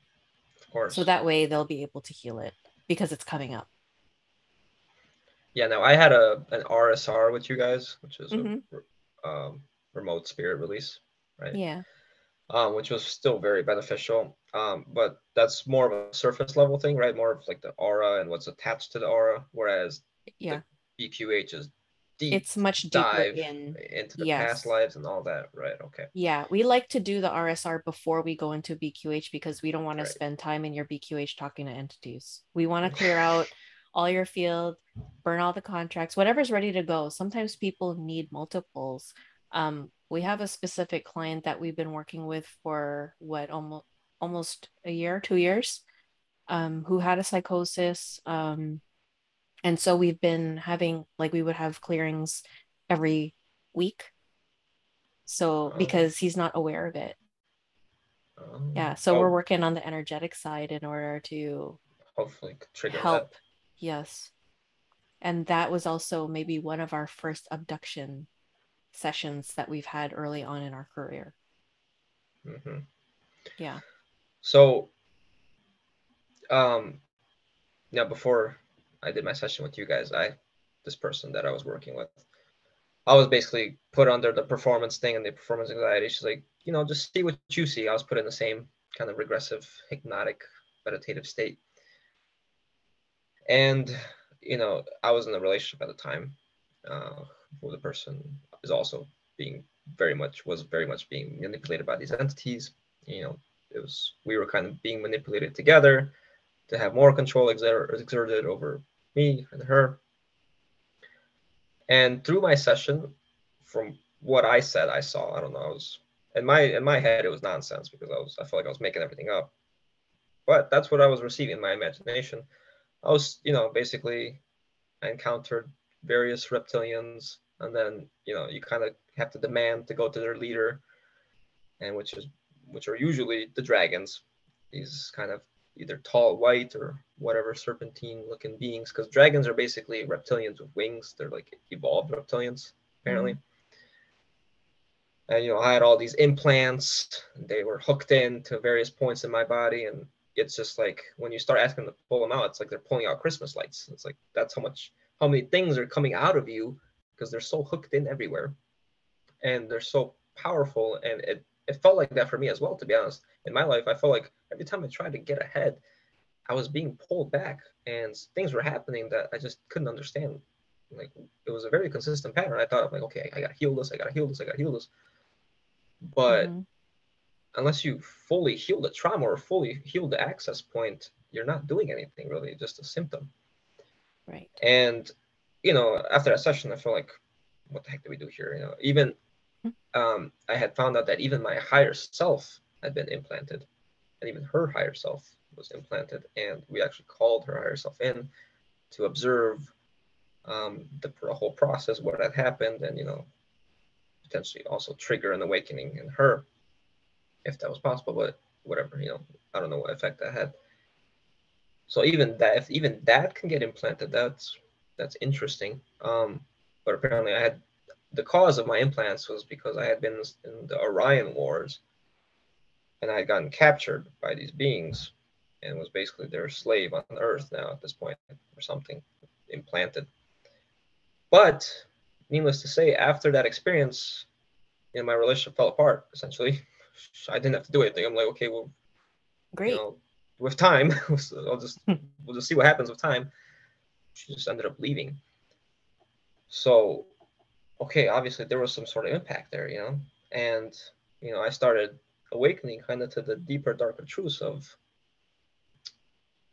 Of course. So that way they'll be able to heal it because it's coming up. Yeah, no, I had an RSR with you guys, which is Mhm. a remote spirit release, right? Yeah. Which was still very beneficial. But that's more of a surface level thing, right? More of like the aura and what's attached to the aura, whereas Yeah. the BQH is deep It's much deeper dive in. into the past Yes. lives and all that, right? Okay. Yeah, we like to do the RSR before we go into BQH because we don't want to Right. spend time in your BQH talking to entities. We want to clear out all your field, burn all the contracts, whatever's ready to go. Sometimes people need multiples. We have a specific client that we've been working with for what, almost a year, 2 years, who had a psychosis. And so we've been having, like, we would have clearings every week. So because he's not aware of it. Yeah, so we're Oh, working on the energetic side in order to hopefully trigger help. that. Yes. And that was also maybe one of our first abduction sessions that we've had early on in our career. Mm-hmm. Yeah. So, now before I did my session with you guys, this person that I was working with, I was basically put under the performance thing and the performance anxiety. She's like, just see what you see. I was put in the same kind of regressive, hypnotic, meditative state. And, I was in a relationship at the time, where the person is also was very much being manipulated by these entities. We were kind of being manipulated together to have more control exerted over me and her. And through my session, from what I said, I saw, I don't know, I was in my head it was nonsense because I felt like I was making everything up. But that's what I was receiving in my imagination. I was, basically I encountered various reptilians, and then, you kind of have to demand to go to their leader, and which are usually the dragons, these kind of either tall white or whatever serpentine looking beings, because dragons are basically reptilians with wings. They're like evolved reptilians apparently. Mhm. And I had all these implants. They were hooked in to various points in my body, and it's just like when you start asking them to pull them out, it's like they're pulling out Christmas lights. It's like that's how many things are coming out of you because they're so hooked in everywhere, and they're so powerful. And it felt like that for me as well, to be honest. In my life, I felt like every time I tried to get ahead, I was being pulled back, and things were happening that I just couldn't understand. Like it was a very consistent pattern. I thought, like, okay, I gotta heal this, I gotta heal this, I gotta heal this. But Mhm. unless you fully heal the trauma or fully heal the access point, you're not doing anything really, just a symptom. Right. And after that session, I felt like, what the heck did we do here? Even I had found out that even my higher self had been implanted, and even her higher self was implanted, and we actually called her higher self in to observe the whole process, what had happened, and potentially also trigger an awakening in her if that was possible. But whatever, I don't know what effect that had. So even that, if even that can get implanted, that's interesting. But apparently, I had the cause of my implants was because I had been in the Orion Wars, and I had gotten captured by these beings, and was basically their slave on Earth now at this point, or something, implanted. But needless to say, after that experience, my relationship fell apart. Essentially, I didn't have to do anything. I'm like, okay, well, Great. with time, we'll just see what happens with time. She just ended up leaving. So, okay, obviously there was some sort of impact there, and I started awakening kind of to the deeper, darker truths of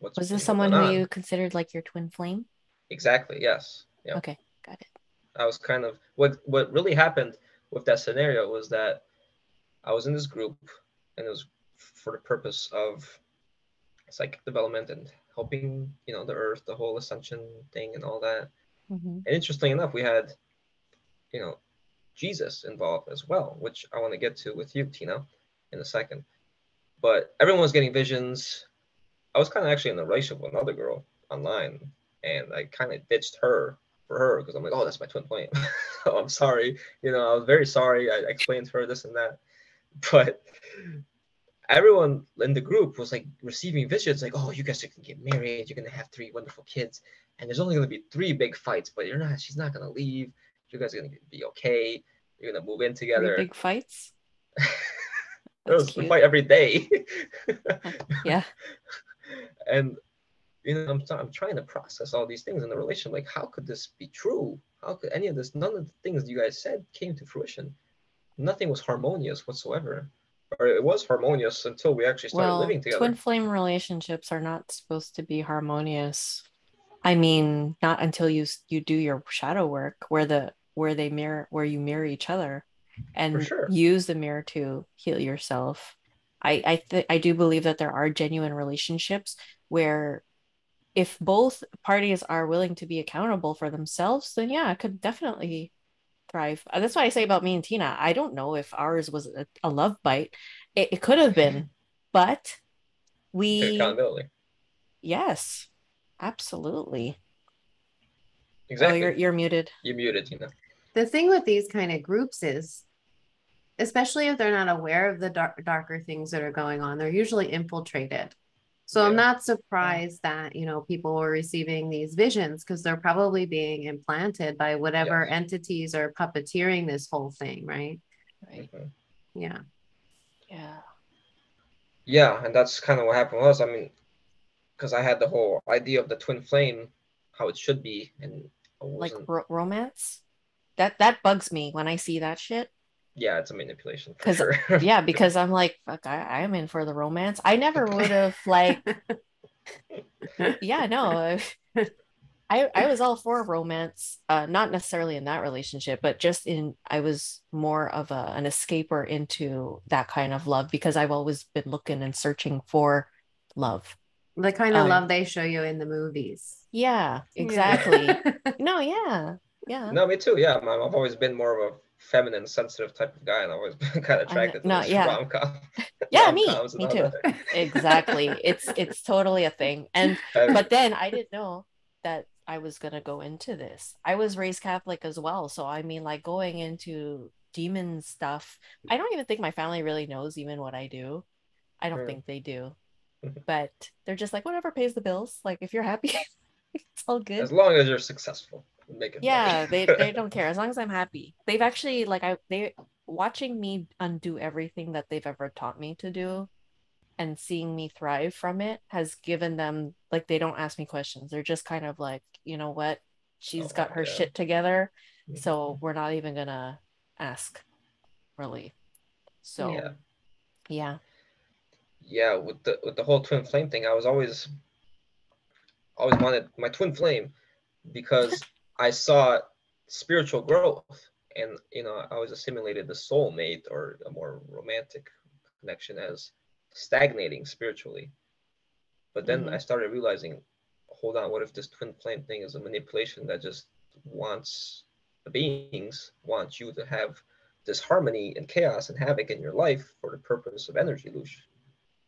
what's Was this going someone who on. you considered like your twin flame? Exactly. Yes. Yeah. Okay, got it. I was kind of what really happened with that scenario was that I was in this group, and it was for the purpose of psychic development and helping the Earth, the whole ascension thing, and all that. Mhm. And interestingly enough, we had you know Jesus involved as well, which I want to get to with you, Tina, in a second. But everyone was getting visions. I was kind of actually in a relationship with another girl online, and I kind of ditched her for her because I'm like, oh, that's my twin flame. Oh, I'm sorry. I was very sorry. I explained to her this and that, but everyone in the group was like receiving visions like, oh, you guys are gonna get married, you're gonna have 3 wonderful kids, and there's only gonna be 3 big fights, but she's not gonna leave, you guys are gonna be okay, you're gonna move in 3 together. big fights. There was a fight every day. Yeah. And I'm trying to process all these things in the relationship. Like, how could this be true? How could any of this? None of the things you guys said came to fruition. Nothing was harmonious whatsoever, or it was harmonious until we actually started living together. Twin flame relationships are not supposed to be harmonious. I mean, not until you do your shadow work, where you mirror each other, and use the mirror to heal yourself. I do believe that there are genuine relationships where, if both parties are willing to be accountable for themselves, then yeah, it could definitely thrive. That's what I say about me and Tina. I don't know if ours was a love bite. It could have been, but accountability. Yes, absolutely. Exactly. Oh, you're muted. You're muted, Tina. The thing with these kind of groups is, especially if they're not aware of the darker things that are going on, they're usually infiltrated. So I'm not surprised that, people were receiving these visions, because they're probably being implanted by whatever entities are puppeteering this whole thing, right? Right. Mm-hmm. Yeah. Yeah. Yeah, and that's kind of what happened was, I mean, because I had the whole idea of the twin flame, how it should be, and like romance. That bugs me when I see that shit. Yeah, it's a manipulation for sure. Yeah, because I'm like, fuck, I am in for the romance. I never would have like. Yeah, no. I was all for romance, not necessarily in that relationship, but just I was more of an escaper into that kind of love, because I've always been looking and searching for love. The kind of love they show you in the movies. Yeah, exactly. No, yeah. No, me too. Yeah, I've always been more of a feminine, sensitive type of guy, and I've always been kind of attracted to those rom-com. Yeah, me too. Exactly. It's totally a thing. But then I didn't know that I was gonna go into this. I was raised Catholic as well, so I mean, like, going into demon stuff. I don't even think my family really knows even what I do. I don't think they do. But they're just like, whatever pays the bills. Like, if you're happy, it's all good. As long as you're successful, making money. they they don't care as long as I'm happy. They've actually they watching me undo everything that they've ever taught me to do, and seeing me thrive from it has given them, like, they don't ask me questions. They're just kind of like, you know what, she's got her shit together, so we're not even gonna ask, really. So yeah. With the whole twin flame thing, I was always wanted my twin flame, because I saw spiritual growth, and I always assimilated the soulmate or a more romantic connection as stagnating spiritually. But then I started realizing, hold on, what if this twin flame thing is a manipulation that just the beings want you to have this harmony and chaos and havoc in your life for the purpose of energy illusion?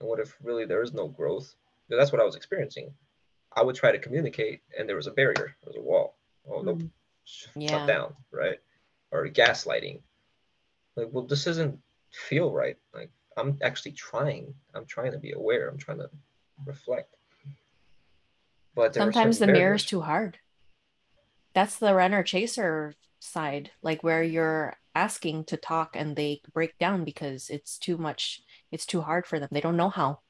And what if really there is no growth? Because that's what I was experiencing. I would try to communicate, and there was a barrier, there was a wall. Oh, nope, shut down, right? Or gaslighting. Like, well, this doesn't feel right. Like, I'm actually trying. I'm trying to be aware. I'm trying to reflect. But sometimes the mirror is too hard. That's the runner chaser side, like, where you're asking to talk and they break down because it's too much. It's too hard for them. They don't know how.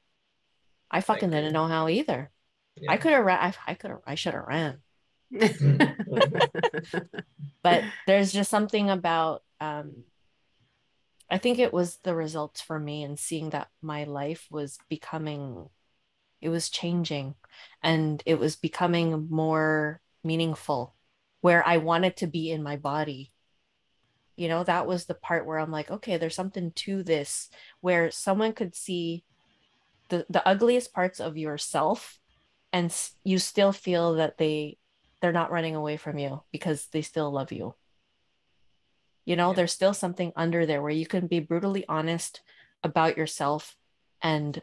I fucking didn't know how either. Yeah. I could have ran. I should have ran. But there's just something about, I think it was the results for me, and seeing that my life was it was changing, and it was becoming more meaningful, where I wanted to be in my body. That was the part where I'm like, okay, there's something to this, where someone could see the ugliest parts of yourself, and you still feel that they're not running away from you because they still love you. There's still something under there where you can be brutally honest about yourself and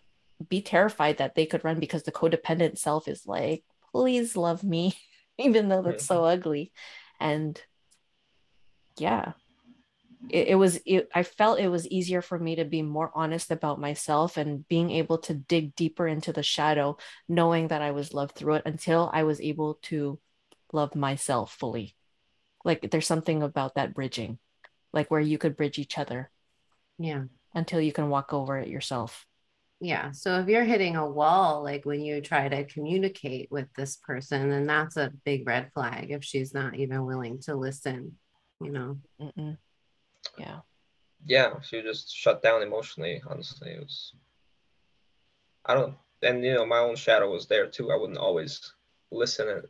be terrified that they could run, because the codependent self is like, please love me, even though that's so ugly. And yeah. I felt it was easier for me to be more honest about myself and being able to dig deeper into the shadow, knowing that I was loved through it until I was able to love myself fully. Like there's something about that bridging, like where you could bridge each other. Yeah. Until you can walk over it yourself. Yeah. So if you're hitting a wall, like when you try to communicate with this person, then that's a big red flag if she's not even willing to listen, you know? Mm-mm. Yeah. Yeah, she just shut down emotionally. Honestly, it was, I don't, and my own shadow was there too. I wouldn't always listen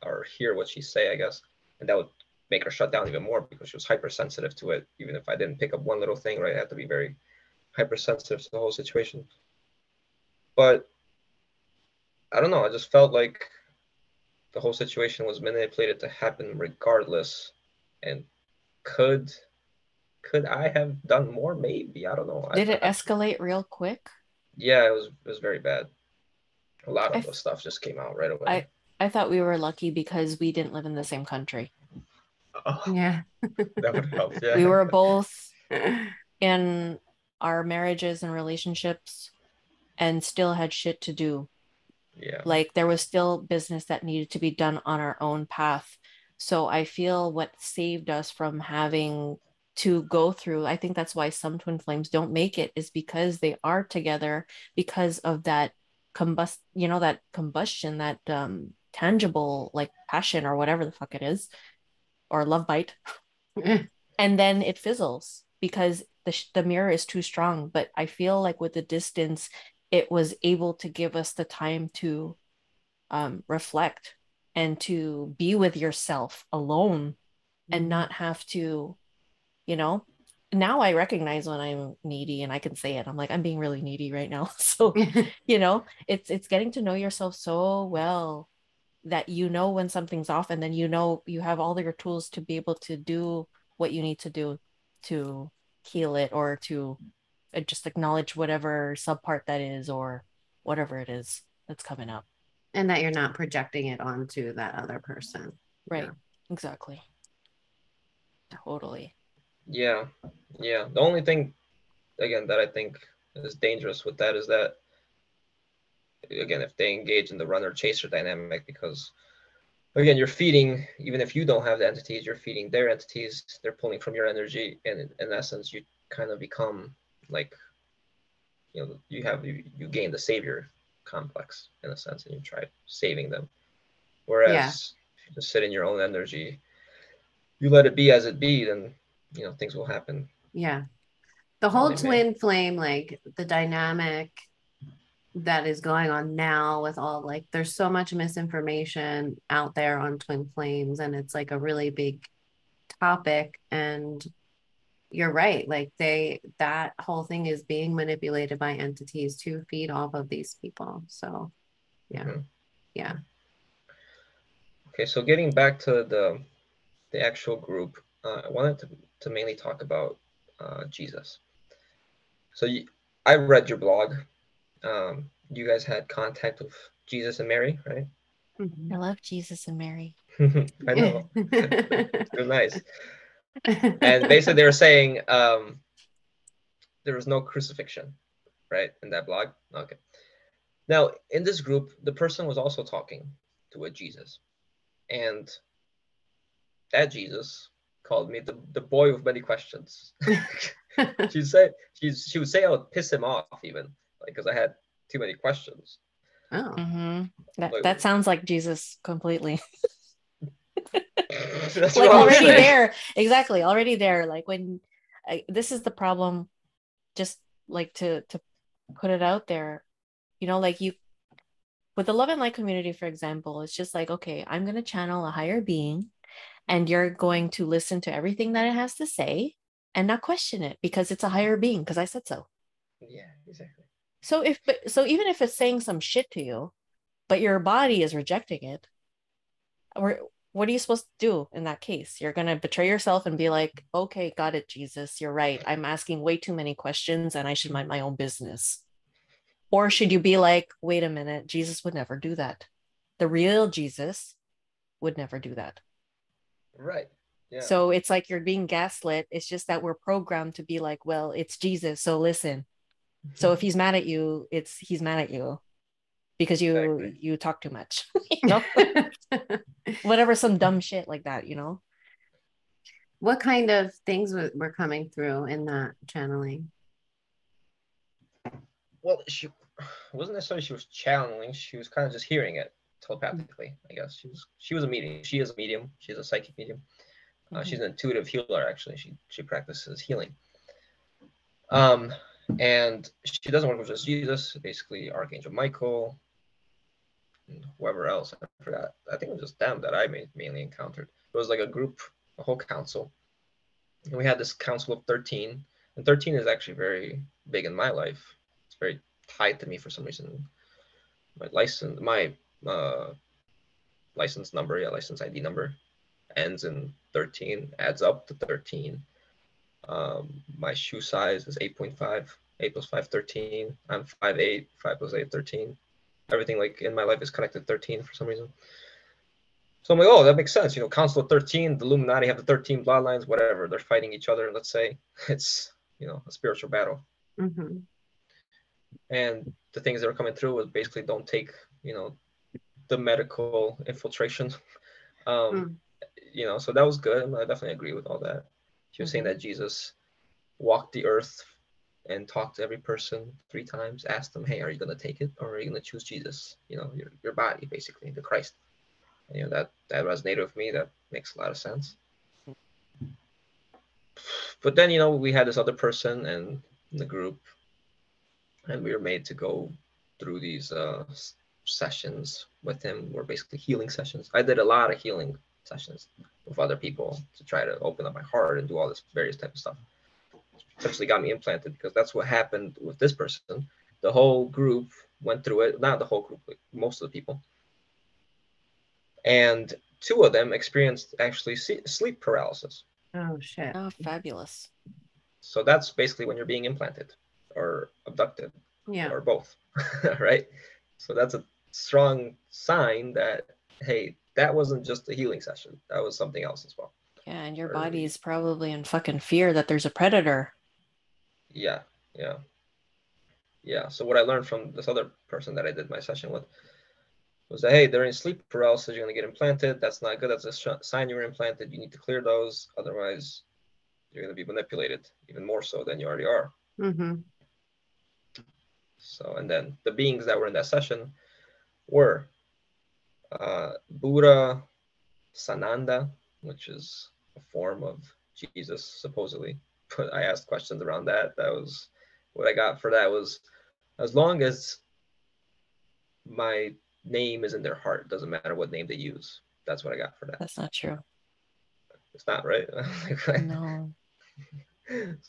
or hear what she say, I guess, and that would make her shut down even more because she was hypersensitive to it. Even if I didn't pick up one little thing, right, I had to be very hypersensitive to the whole situation. But I don't know. I just felt like the whole situation was manipulated to happen regardless, and could could I have done more? Maybe, I don't know. Did it escalate real quick? Yeah, it was very bad. A lot I of the stuff just came out right away. I I thought we were lucky because we didn't live in the same country. Oh, Yeah. that would help. We Yeah. were both in our marriages and relationships and still had shit to do. Yeah. Like there was still business that needed to be done on our own path. So I feel what saved us from having to go through, I think that's why some twin flames don't make it, is because they are together because of that that combustion, that tangible like passion or whatever the fuck it is, or love bite. And then it fizzles because the mirror is too strong. But I feel like with the distance, it was able to give us the time to reflect and to be with yourself alone and not have to, you know, now I recognize when I'm needy and I can say it. I'm like, I'm being really needy right now. So, it's getting to know yourself so well that you know when something's off, and then you have all your tools to be able to do what you need to do to heal it, or to just acknowledge whatever subpart that is, or whatever it is that's coming up. And that you're not projecting it onto that other person. Right. Exactly. Totally. Yeah. Yeah. The only thing, again, that I think is dangerous with that is that, again, if they engage in the runner chaser dynamic, because again, you're feeding, even if you don't have the entities, you're feeding their entities. They're pulling from your energy, and in essence, you kind of become like, you gain the savior complex in a sense, and you try saving them. Yeah. Whereas if you just sit in your own energy, you let it be as it be, then things will happen. Yeah. The Well, whole they may. twin flame, like the dynamic that is going on now with all, like there's so much misinformation out there on twin flames, and it's like a really big topic. And you're right, like that whole thing is being manipulated by entities to feed off of these people. So yeah. Mhm. Yeah. Okay, so getting back to the actual group, I wanted to mainly talk about Jesus. So I read your blog. You guys had contact with Jesus and Mary, right? I love Jesus and Mary. I know. They're nice. And basically, they were saying there was no crucifixion, right, in that blog. Okay. Now, in this group, the person was also talking to a Jesus, and that Jesus called me the boy with many questions. She would say I would piss him off even, like, because I had too many questions. Oh. Mm-hmm. That Like, that sounds like Jesus completely. that's Like what I was already saying. there, exactly, already there. Like when this is the problem, just like to put it out there, like you with the love and light community, for example, it's just like, okay, I'm going to channel a higher being, and you're going to listen to everything that it has to say and not question it because it's a higher being, because I said so. Yeah, exactly. So even if it's saying some shit to you, but your body is rejecting it, or what are you supposed to do in that case? You're going to betray yourself and be like, okay, got it, Jesus, you're right, I'm asking way too many questions and I should mind my own business. Or should you be like, wait a minute, Jesus would never do that. The real Jesus would never do that. Right. Yeah. So it's like you're being gaslit. It's just that we're programmed to be like, well, it's Jesus, so listen. So if he's mad at you, he's mad at you because Exactly. you talk too much. Whatever, some dumb shit like that, What kind of things were coming through in that channeling? Well, she wasn't necessarily she was channeling. She was kind of just hearing it telepathically. I guess she was a medium. She is a medium. She's a psychic medium. She's an intuitive healer. Actually, she practices healing. And she doesn't work with just Jesus. Basically, Archangel Michael, and whoever else. I forgot. I think it was just them that I mainly encountered. It was like a group, a whole council. And we had this council of 13. And 13 is actually very big in my life. It's very tied to me for some reason. My license number, license ID number ends in 13, adds up to 13. My shoe size is 8.5. 8 plus 5, 13. I'm 5'8". 5 plus 8, 13. Everything like in my life is connected 13 for some reason. So I'm like, oh, that makes sense. Council of 13, the Illuminati have the 13 bloodlines, whatever. They're fighting each other, let's say. It's, a spiritual battle. Mm-hmm. And the things that were coming through was basically don't take, the medical infiltration. So that was good. I definitely agree with all that. She was saying that Jesus walked the earth and talked to every person 3 times, asked them, hey, are you going to take it or are you going to choose Jesus? Your body, basically, the Christ. And, that resonated with me. That makes a lot of sense. But then, we had this other person in the group, and we were made to go through these sessions with him. Were basically healing sessions. I did a lot of healing sessions with other people to try to open up my heart and do all this various type of stuff. Essentially got me implanted because that's what happened with this person. The whole group went through it. Not the whole group, like most of the people. And 2 of them experienced actually sleep paralysis. Oh, shit. Oh, fabulous. So that's basically when you're being implanted or abducted or both, right? So that's a strong sign that, hey, that wasn't just a healing session. That was something else as well. Yeah, and your body is probably in fucking fear that there's a predator. Yeah. So what I learned from this other person that I did my session with was that, hey, during sleep paralysis, you're going to get implanted. That's not good. That's a sign you were implanted. You need to clear those. Otherwise, you're going to be manipulated even more so than you already are. Mm-hmm. So, and then the beings that were in that session were Buddha, Sananda, which is a form of Jesus, supposedly. But I asked questions around that. That was what I got for that was, as long as my name is in their heart, it doesn't matter what name they use. That's what I got for that. That's not true. It's not, right? No.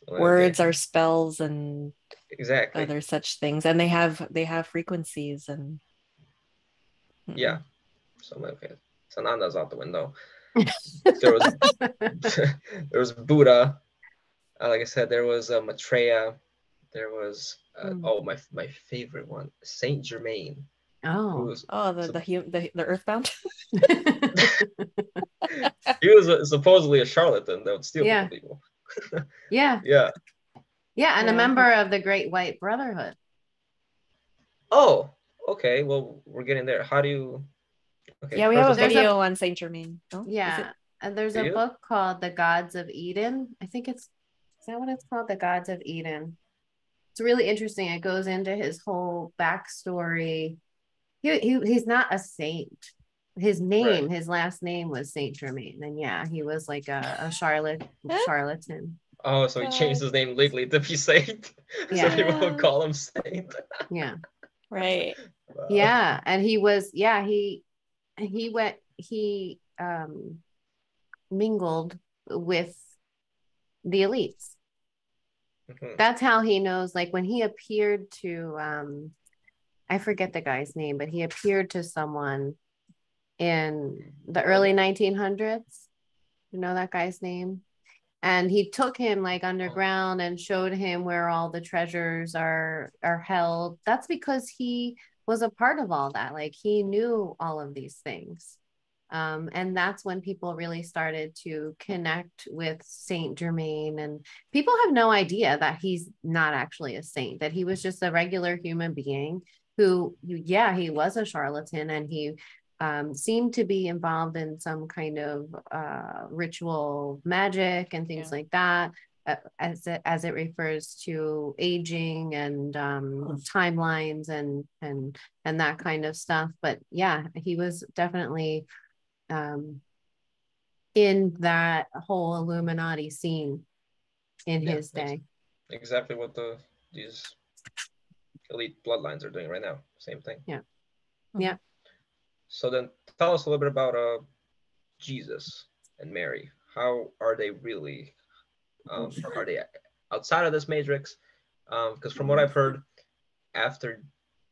Words are spells and exactly other such things, and they have frequencies and yeah. So I'm like, okay, Sananda's out the window. there was Buddha. Like I said, there was Maitreya. There was my favorite one, Saint Germain. The Earthbound. He was supposedly a charlatan that would steal from people. Yeah, and a member of the Great White Brotherhood. Oh, okay. Well, we're getting there. How do you? Okay, yeah, we have a video on Saint Germain. Oh, yeah, and there's a book called The Gods of Eden. I think is that what it's called? The Gods of Eden. It's really interesting. It goes into his whole backstory. He's not a saint. His name, his last name was Saint Germain, and he was like a charlatan. Oh, so he changed his name legally to be saint. Yeah. So people would call him saint. Yeah. Right. Wow. Yeah, and he mingled with the elites. Mm-hmm. That's how he knows, like when he appeared to I forget the guy's name, but he appeared to someone in the early 1900s. You know that guy's name? And he took him like underground and showed him where all the treasures are held. That's because he was a part of all that. Like he knew all of these things. And that's when people really started to connect with Saint Germain. And people have no idea that he's not actually a saint, that he was just a regular human being who, yeah, he was a charlatan, and he seemed to be involved in some kind of ritual magic and things like that, as it refers to aging and timelines and that kind of stuff. But yeah, he was definitely in that whole Illuminati scene in his day. Exactly what these elite bloodlines are doing right now. Same thing. Yeah. Yeah. So then tell us a little bit about Jesus and Mary. How are they really? Are they outside of this matrix? Because from what I've heard, after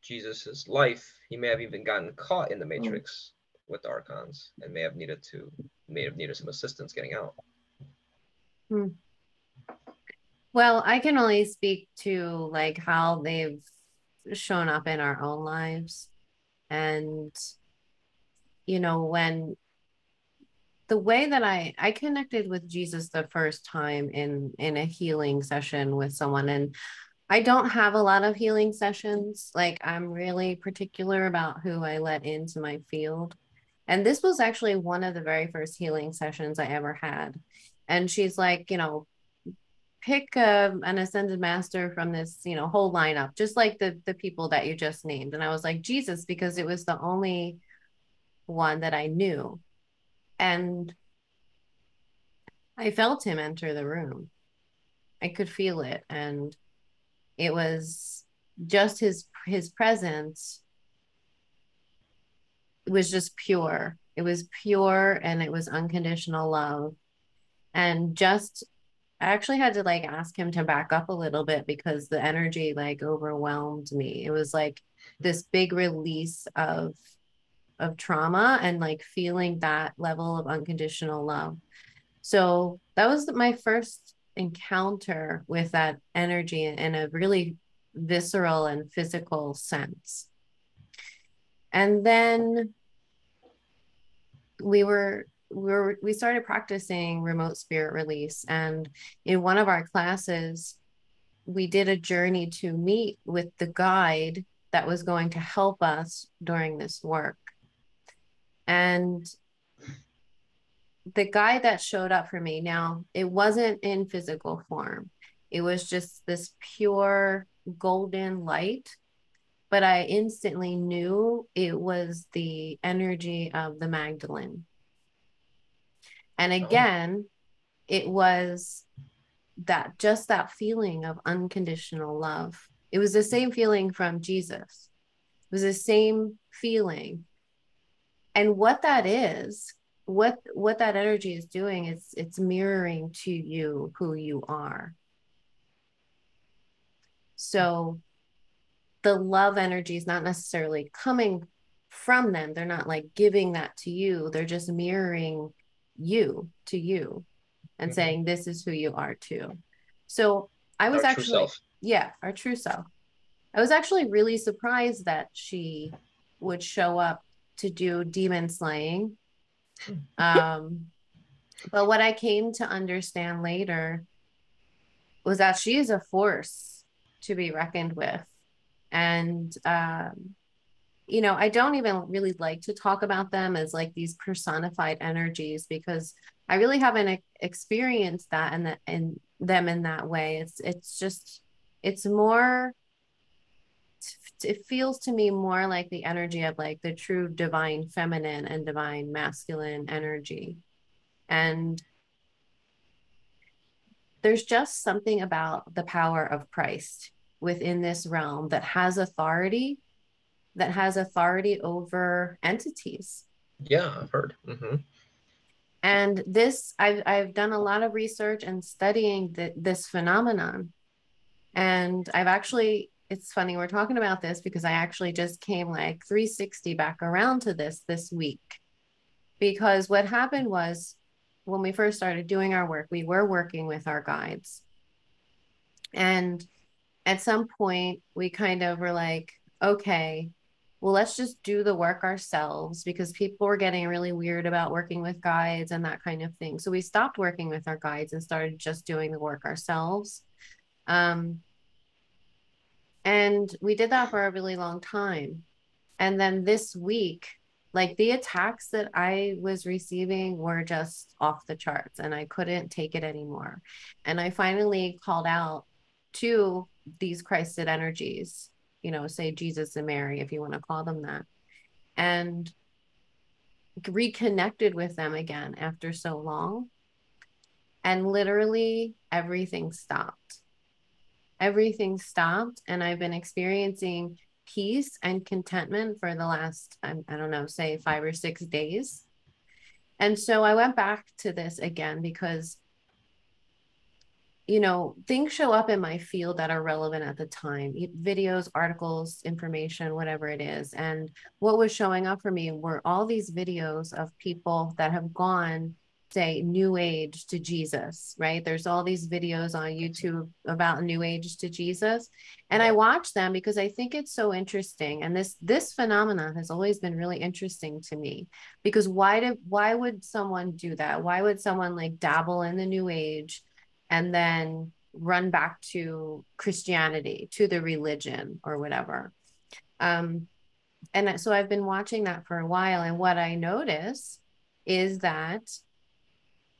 Jesus's life, he may have even gotten caught in the matrix with the archons and may have needed some assistance getting out. Well, I can only speak to like how they've shown up in our own lives. And you know, when the way that I connected with Jesus the first time in a healing session with someone, and I don't have a lot of healing sessions. Like, I'm really particular about who I let into my field. And this was actually one of the very first healing sessions I ever had. And she's like, you know, pick an ascended master from this, you know, whole lineup, just like the people that you just named. And I was like, Jesus, because it was the only one that I knew. And I felt him enter the room. I could feel it. And it was just his presence. It was just pure. It was pure, and it was unconditional love. And just, I actually had to like ask him to back up a little bit because the energy like overwhelmed me. It was like this big release of trauma and like feeling that level of unconditional love. So that was my first encounter with that energy in a really visceral and physical sense. And then we started practicing remote spirit release, and in one of our classes we did a journey to meet with the guide that was going to help us during this work. And the guide that showed up for me, now it wasn't in physical form, it was just this pure golden light, but I instantly knew it was the energy of the Magdalene. And again, it was that feeling of unconditional love. It was the same feeling from Jesus. It was the same feeling. And what that is, what that energy is doing is it's mirroring to you who you are. So the love energy is not necessarily coming from them. They're not like giving that to you. They're just mirroring you to you and saying, this is who you are too. So I was actually, yeah, our true self. I was actually really surprised that she would show up to do demon slaying. But what I came to understand later was that she is a force to be reckoned with. And, you know, I don't even really like to talk about them as like these personified energies, because I really haven't experienced that in them in that way. It's just, it's more, it feels to me more like the energy of like the true divine feminine and divine masculine energy. And there's just something about the power of Christ within this realm that has authority over entities. Yeah, I've heard. And this, I've done a lot of research and studying this phenomenon. And I've actually, it's funny we're talking about this because I actually just came like 360 back around to this week. Because what happened was, when we first started doing our work, we were working with our guides. And at some point we kind of were like, okay, well, let's just do the work ourselves, because people were getting really weird about working with guides and that kind of thing. So we stopped working with our guides and started just doing the work ourselves. Um, and we did that for a really long time. And then this week, like the attacks that I was receiving were just off the charts and I couldn't take it anymore. And I finally called out to these Christed energies, you know, say Jesus and Mary, if you want to call them that, and reconnected with them again after so long. And literally everything stopped. Everything stopped. And I've been experiencing peace and contentment for the last, I don't know, say 5 or 6 days. And so I went back to this again because, you know, things show up in my field that are relevant at the time, videos, articles, information, whatever it is. And what was showing up for me were all these videos of people that have gone, say, New Age to Jesus, right? There's all these videos on YouTube about New Age to Jesus. And I watch them because I think it's so interesting. And this phenomenon has always been really interesting to me, because why would someone do that? Why would someone like dabble in the New Age and then run back to Christianity, to the religion or whatever? And so I've been watching that for a while. And what I notice is that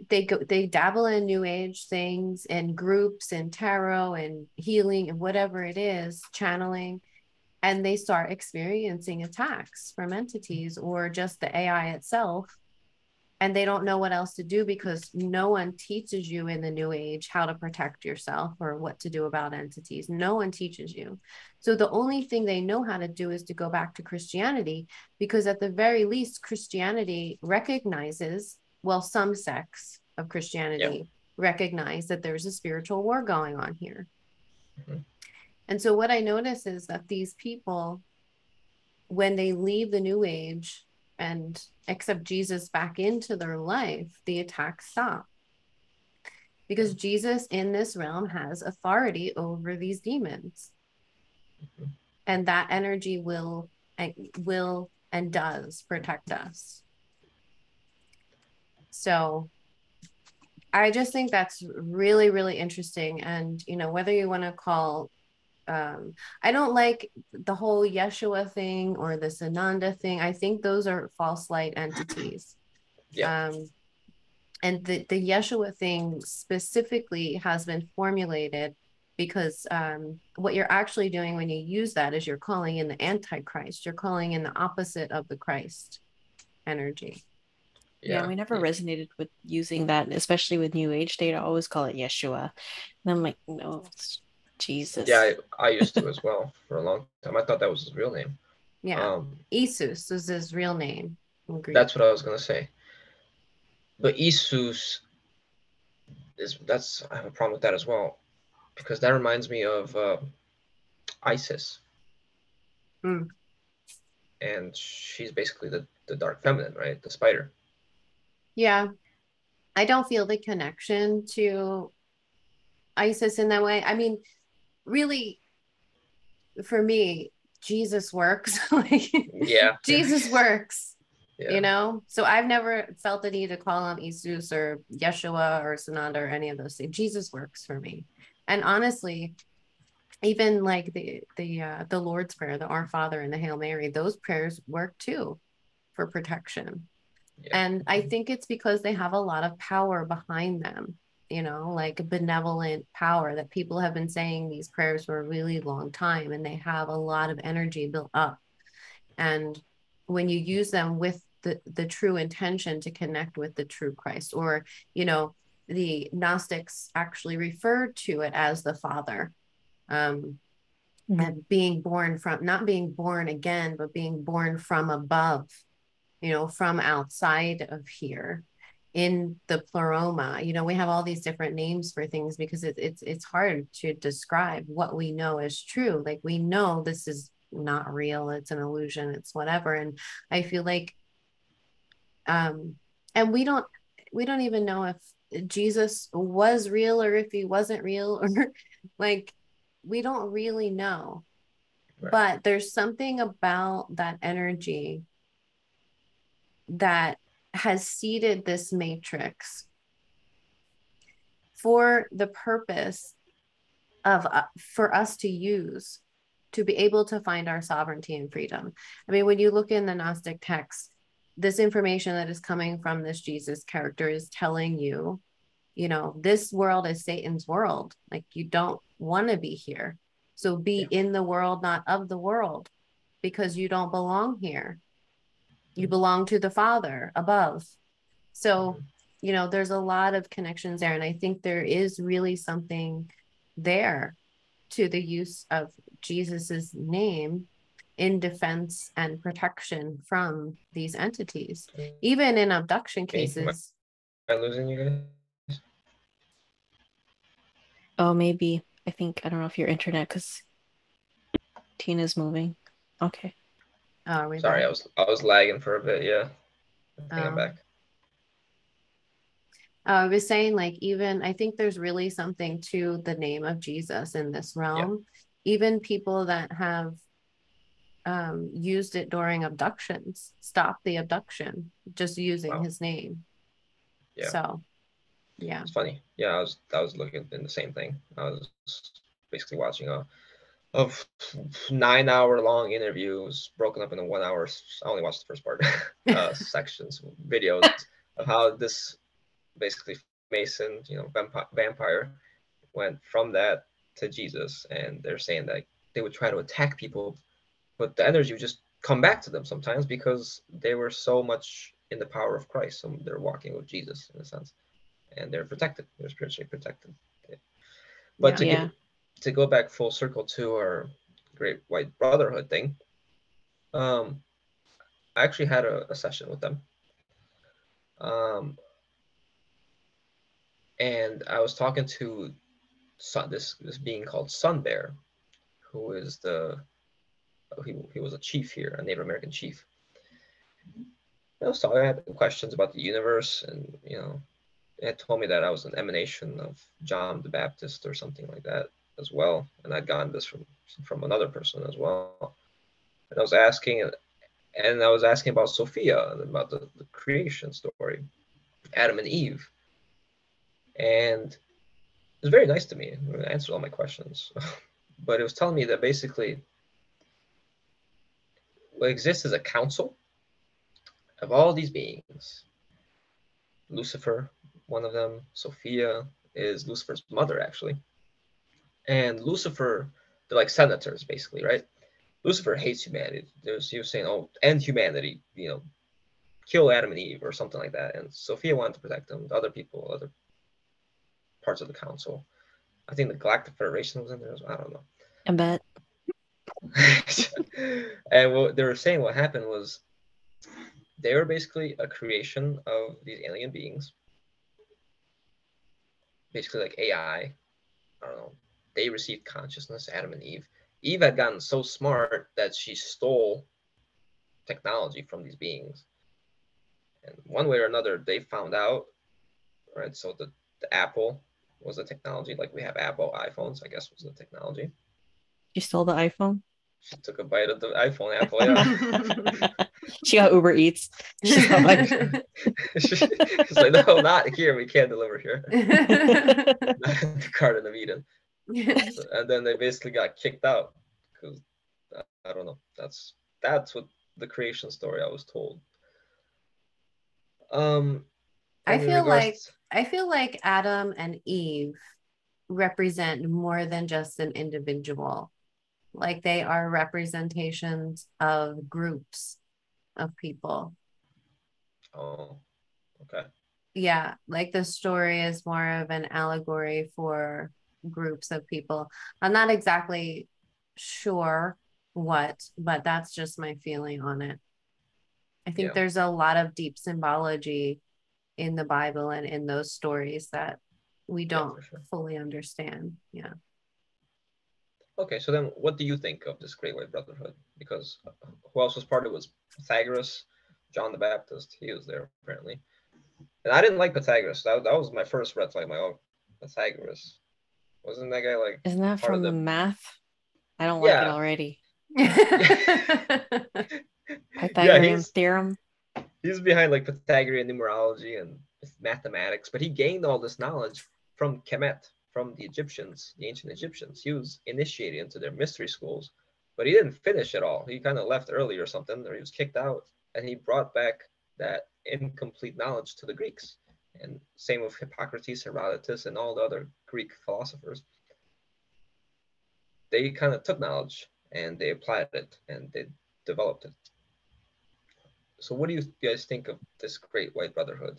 they dabble in new age things and groups and tarot and healing and whatever it is, channeling, and they start experiencing attacks from entities or just the AI itself, and they don't know what else to do because no one teaches you in the new age how to protect yourself or what to do about entities. No one teaches you. So the only thing they know how to do is to go back to Christianity, because at the very least, Christianity recognizes, well, some sects of Christianity recognize that there's a spiritual war going on here. Mm-hmm. And so what I notice is that these people, when they leave the new age and accept Jesus back into their life, the attacks stop. Because Jesus in this realm has authority over these demons. And that energy will and does protect us. So I just think that's really, really interesting. And, you know, whether you want to call, I don't like the whole Yeshua thing or the Sananda thing. I think those are false light entities. Yeah. And the Yeshua thing specifically has been formulated because what you're actually doing when you use that is you're calling in the Antichrist. You're calling in the opposite of the Christ energy. Yeah, we never resonated with using that, especially with New Age. They'd always call it Yeshua. And I'm like, no, it's Jesus. Yeah, I used to as well for a long time. I thought that was his real name. Yeah, Isus is his real name. That's what I was gonna say. But Isus I have a problem with that as well, because that reminds me of Isis. And she's basically the dark feminine, right? The spider. Yeah. I don't feel the connection to Isis in that way. I mean, really, for me, Jesus works. Like, yeah. Jesus works. Yeah. You know? So I've never felt the need to call him Isus or Yeshua or Sananda or any of those things. Jesus works for me. And honestly, even like the Lord's Prayer, the Our Father and the Hail Mary, those prayers work too for protection. Yeah. And I think it's because they have a lot of power behind them, you know, like a benevolent power that people have been saying these prayers for a really long time, and they have a lot of energy built up. And when you use them with the true intention to connect with the true Christ, or, you know, the Gnostics actually referred to it as the Father. And being born from, not being born again, but being born from above, you know, from outside of here in the pleroma. You know, we have all these different names for things because it's hard to describe what we know is true. Like, we know this is not real, it's an illusion, it's whatever. And I feel like and we don't even know if Jesus was real or if he wasn't real, or like, we don't really know. Right. But there's something about that energy that has seeded this matrix for the purpose of for us to use to be able to find our sovereignty and freedom. I mean, when you look in the Gnostic text, this information that is coming from this Jesus character is telling you, you know, this world is Satan's world. Like, you don't want to be here. So be in the world, not of the world, because you don't belong here. You belong to the Father above. So, you know, there's a lot of connections there. And I think there is really something there to the use of Jesus's name in defense and protection from these entities, even in abduction cases. Am I losing you guys? Oh, maybe. I don't know if your internet, because Tina's moving. Okay. Oh, are we Sorry, back? I was lagging for a bit. Yeah, I think I'm back. I was saying, like, even I think there's really something to the name of Jesus in this realm. Even people that have used it during abductions stop the abduction just using his name. Yeah. So, yeah. It's funny. Yeah, I was looking in the same thing. I was basically watching a 9-hour long interview. It was broken up into 1 hour. I only watched the first part. Sections, videos of how this basically Mason, you know, vampire went from that to Jesus, and they're saying that they would try to attack people, but the energy would just come back to them sometimes because they were so much in the power of Christ. So they're walking with Jesus in a sense, and they're protected. They're spiritually protected. But to go back full circle to our Great White Brotherhood thing, I actually had a session with them. And I was talking to this being called Sun Bear, who is he was a chief here, a Native American chief. So I had questions about the universe, and it had told me that I was an emanation of John the Baptist or something like that as well, and I'd gotten this from another person as well. And I was asking about Sophia, about the creation story, Adam and Eve, and it was very nice to me. It answered all my questions, but it was telling me that basically what exists is a council of all these beings. Lucifer, one of them. Sophia is Lucifer's mother, actually. And Lucifer, they're like senators, basically, right? Lucifer hates humanity. He was saying, "Oh, end humanity, kill Adam and Eve," or something like that. And Sophia wanted to protect them. The other people, other parts of the council. I think the Galactic Federation was in there. I don't know. I bet. And what they were saying, what happened was they were basically a creation of these alien beings, basically like AI. I don't know. They received consciousness, Adam and Eve. Eve had gotten so smart that she stole technology from these beings. And one way or another, they found out, right? So the Apple was the technology, like we have Apple iPhones, I guess was the technology. You stole the iPhone? She took a bite of the iPhone Apple, yeah. She got Uber Eats. She's like, it's like, no, not here. We can't deliver here. Not in the Garden of Eden. And then they basically got kicked out because I don't know. That's what the creation story I was told. I feel like Adam and Eve represent more than just an individual. Like, they are representations of groups of people. Oh, okay. Yeah, like the story is more of an allegory for groups of people. I'm not exactly sure what, but that's just my feeling on it. I think there's a lot of deep symbology in the Bible and in those stories that we don't fully understand. Yeah. Okay, so then what do you think of this Great White Brotherhood? Because who else was part of it was Pythagoras, John the Baptist. He was there apparently. And I didn't like Pythagoras. That was my first red flag. Pythagoras. Wasn't that guy like... Isn't that from math? I don't like it already. Yeah, Pythagorean theorem. he's behind like Pythagorean numerology and mathematics, but he gained all this knowledge from Kemet, from the Egyptians, the ancient Egyptians. He was initiated into their mystery schools, but he didn't finish it all. He kind of left early or something, or he was kicked out, and he brought back that incomplete knowledge to the Greeks. And same with Hippocrates, Herodotus, and all the other Greek philosophers. They kind of took knowledge and they applied it and they developed it. So what do you guys think of this Great White Brotherhood?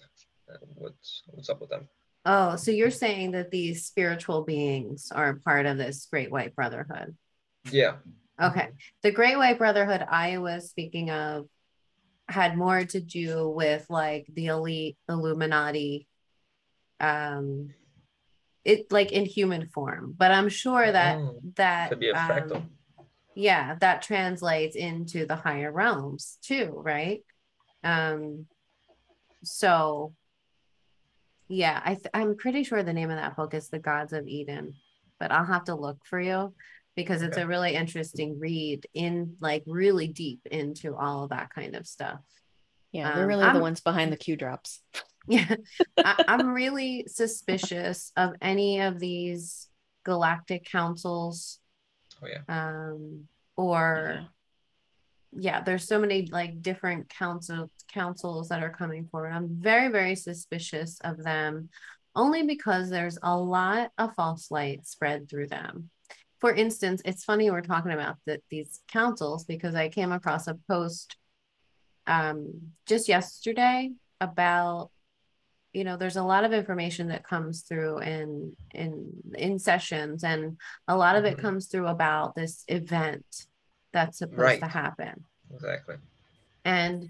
What's up with them? Oh, so you're saying that these spiritual beings are part of this Great White Brotherhood? Yeah. Okay. The Great White Brotherhood I was speaking of had more to do with like the elite Illuminati, it like in human form, but I'm sure that could be a fractal. Yeah, that translates into the higher realms too, right? So yeah, I'm pretty sure the name of that book is The Gods of Eden, but I'll have to look for you because it's a really interesting read in like really deep into all of that kind of stuff. Yeah, they're really the ones behind the Q drops. Yeah, I'm really suspicious of any of these galactic councils. Oh yeah. Or yeah, there's so many like different councils that are coming forward. I'm very, very suspicious of them only because there's a lot of false light spread through them. For instance, it's funny we're talking about these councils because I came across a post just yesterday about, you know, there's a lot of information that comes through in sessions, and a lot of it comes through about this event that's supposed to happen. Exactly. And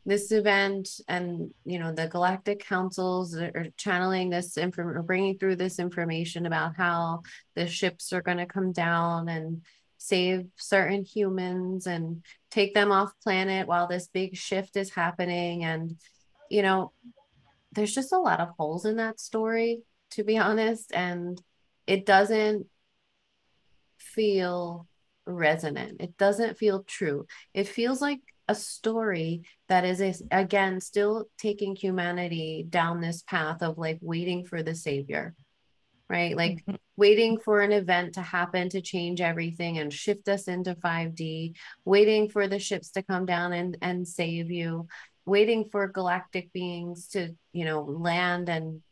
this event, and you know, the galactic councils are channeling this information, bringing through this information about how the ships are going to come down and save certain humans and take them off planet while this big shift is happening. And you know, there's just a lot of holes in that story, to be honest, and it doesn't feel resonant. It doesn't feel true. It feels like a story that is again still taking humanity down this path of like waiting for the savior, right? Like waiting for an event to happen to change everything and shift us into 5D, waiting for the ships to come down and save you, waiting for galactic beings to, you know, land and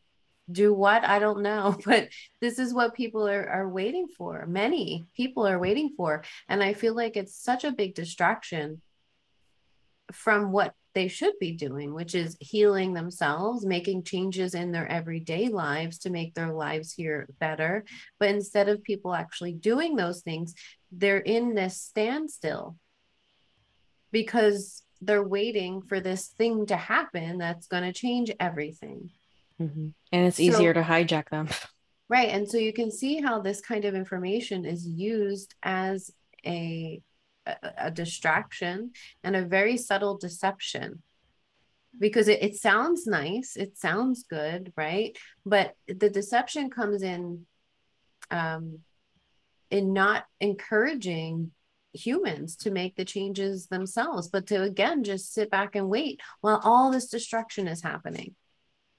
do what, I don't know, but this is what people are waiting for. Many people are waiting for. And I feel like it's such a big distraction from what they should be doing, which is healing themselves, making changes in their everyday lives to make their lives here better. But instead of people actually doing those things, they're in this standstill because they're waiting for this thing to happen that's going to change everything. And it's easier to hijack them. Right. And so you can see how this kind of information is used as a distraction and a very subtle deception, because it sounds nice, it sounds good, right? But the deception comes in not encouraging humans to make the changes themselves, but to again just sit back and wait while all this destruction is happening.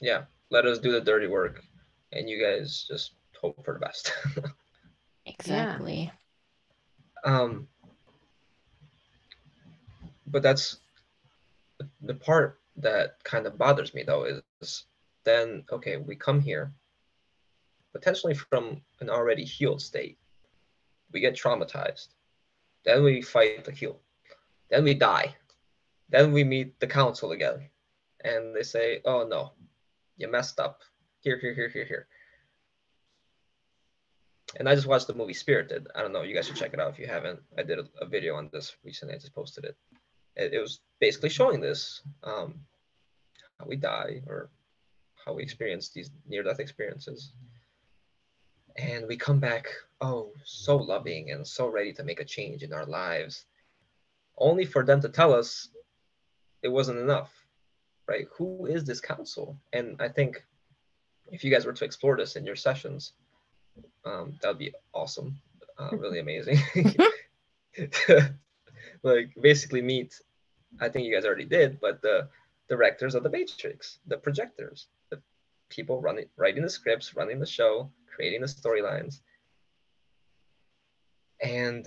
Yeah, let us do the dirty work and you guys just hope for the best. Exactly. But that's the part that kind of bothers me though, is then okay, we come here potentially from an already healed state, we get traumatized, then we fight to heal, then we die, then we meet the council again and they say, oh no, you messed up here. And I just watched the movie Spirited. I don't know, you guys should check it out if you haven't. I did a video on this recently. I just posted it. It was basically showing this, how we die or how we experience these near-death experiences. And we come back, oh, so loving and so ready to make a change in our lives, only for them to tell us it wasn't enough, right? Who is this council? And I think if you guys were to explore this in your sessions, that would be awesome, really amazing. like basically meet, I think you guys already did, but the directors of the Matrix, the projectors, the people writing the scripts, running the show, creating the storylines, and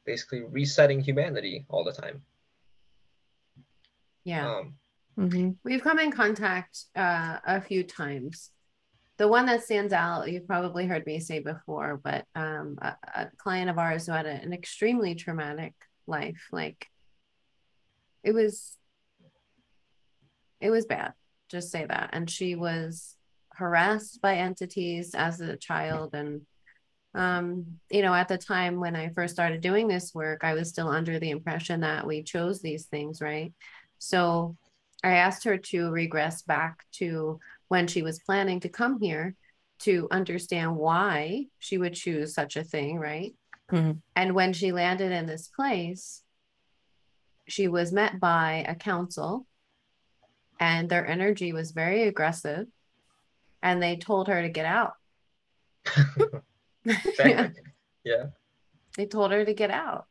basically resetting humanity all the time. Yeah. Mm-hmm. We've come in contact a few times. The one that stands out, you've probably heard me say before, but a client of ours who had an extremely traumatic life, like it was bad, just say that. And she was harassed by entities as a child. And at the time when I first started doing this work, I was still under the impression that we chose these things, right? So I asked her to regress back to when she was planning to come here to understand why she would choose such a thing, right? Mm-hmm. And when she landed in this place, she was met by a council, and their energy was very aggressive, and they told her to get out. Yeah, Yeah. they told her to get out.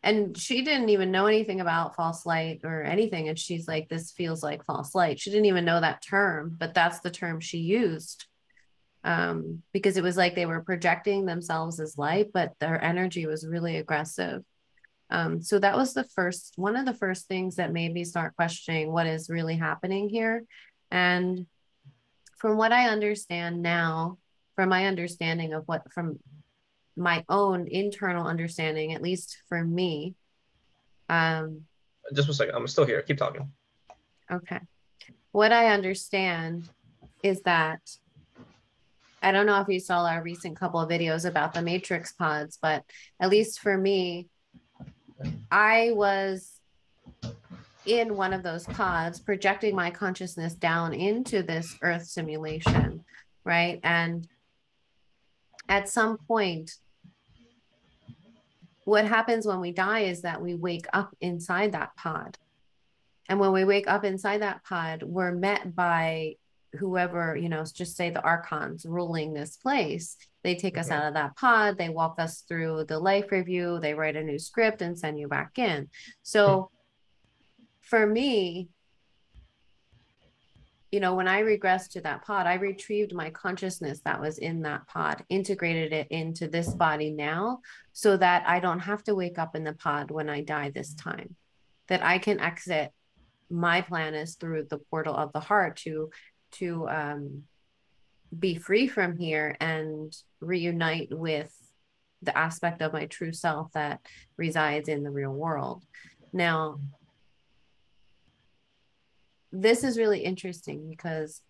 And she didn't even know anything about false light or anything. And she's like, this feels like false light. She didn't even know that term, but that's the term she used, because it was like they were projecting themselves as light, but their energy was really aggressive. So that was one of the first things that made me start questioning what is really happening here. And from what I understand now, from my understanding of from my own internal understanding, at least for me. Just 1 second. I'm still here. Keep talking. Okay. What I understand is that, I don't know if you saw our recent couple of videos about the Matrix pods, but at least for me, I was in one of those pods projecting my consciousness down into this Earth simulation, right? And at some point, what happens when we die is that we wake up inside that pod. And when we wake up inside that pod, we're met by whoever, just say the archons ruling this place. They take us out of that pod. They walk us through the life review. They write a new script and send you back in. So for me, when I regressed to that pod, I retrieved my consciousness that was in that pod, integrated it into this body now, so that I don't have to wake up in the pod when I die this time, that I can exit. My plan is through the portal of the heart to be free from here and reunite with the aspect of my true self that resides in the real world. Now, this is really interesting because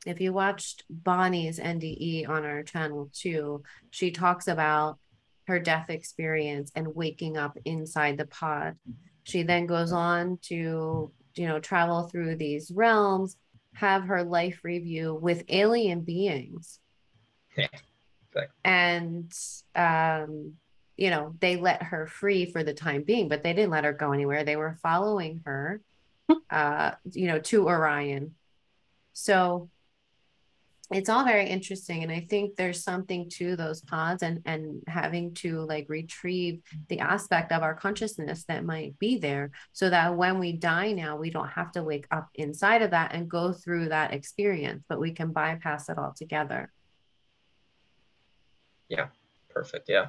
if you watched Bonnie's NDE on our channel too, she talks about her death experience and waking up inside the pod. She then goes on to, travel through these realms, have her life review with alien beings. Yeah. Exactly. And, they let her free for the time being, but they didn't let her go anywhere. They were following her, to Orion. So it's all very interesting. And I think there's something to those pods and having to like retrieve the aspect of our consciousness that might be there, so that when we die now, we don't have to wake up inside of that and go through that experience, but we can bypass it altogether. Yeah. Perfect. Yeah.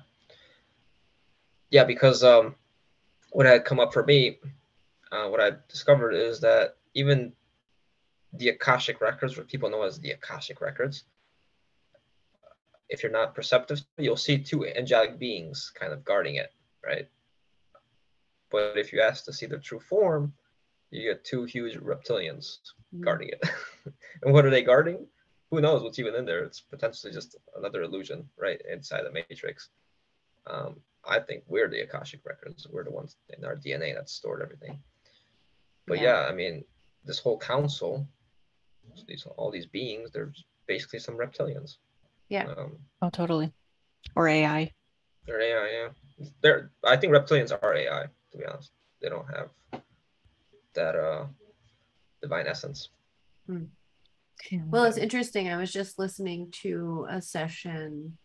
Yeah, because what had come up for me, what I discovered is that even the Akashic records, what people know as the Akashic records, if you're not perceptive, you'll see two angelic beings kind of guarding it, right? But if you ask to see their true form, you get two huge reptilians guarding it. And what are they guarding? Who knows what's even in there? It's potentially just another illusion, right, inside the Matrix. I think we're the Akashic records. We're the ones in our DNA that stored everything. But yeah, I mean, this whole council, all these beings, they're basically some reptilians. Yeah. Oh, totally. Or AI. They're AI, yeah. I think reptilians are AI, to be honest. They don't have that divine essence. Well, it's interesting. I was just listening to a session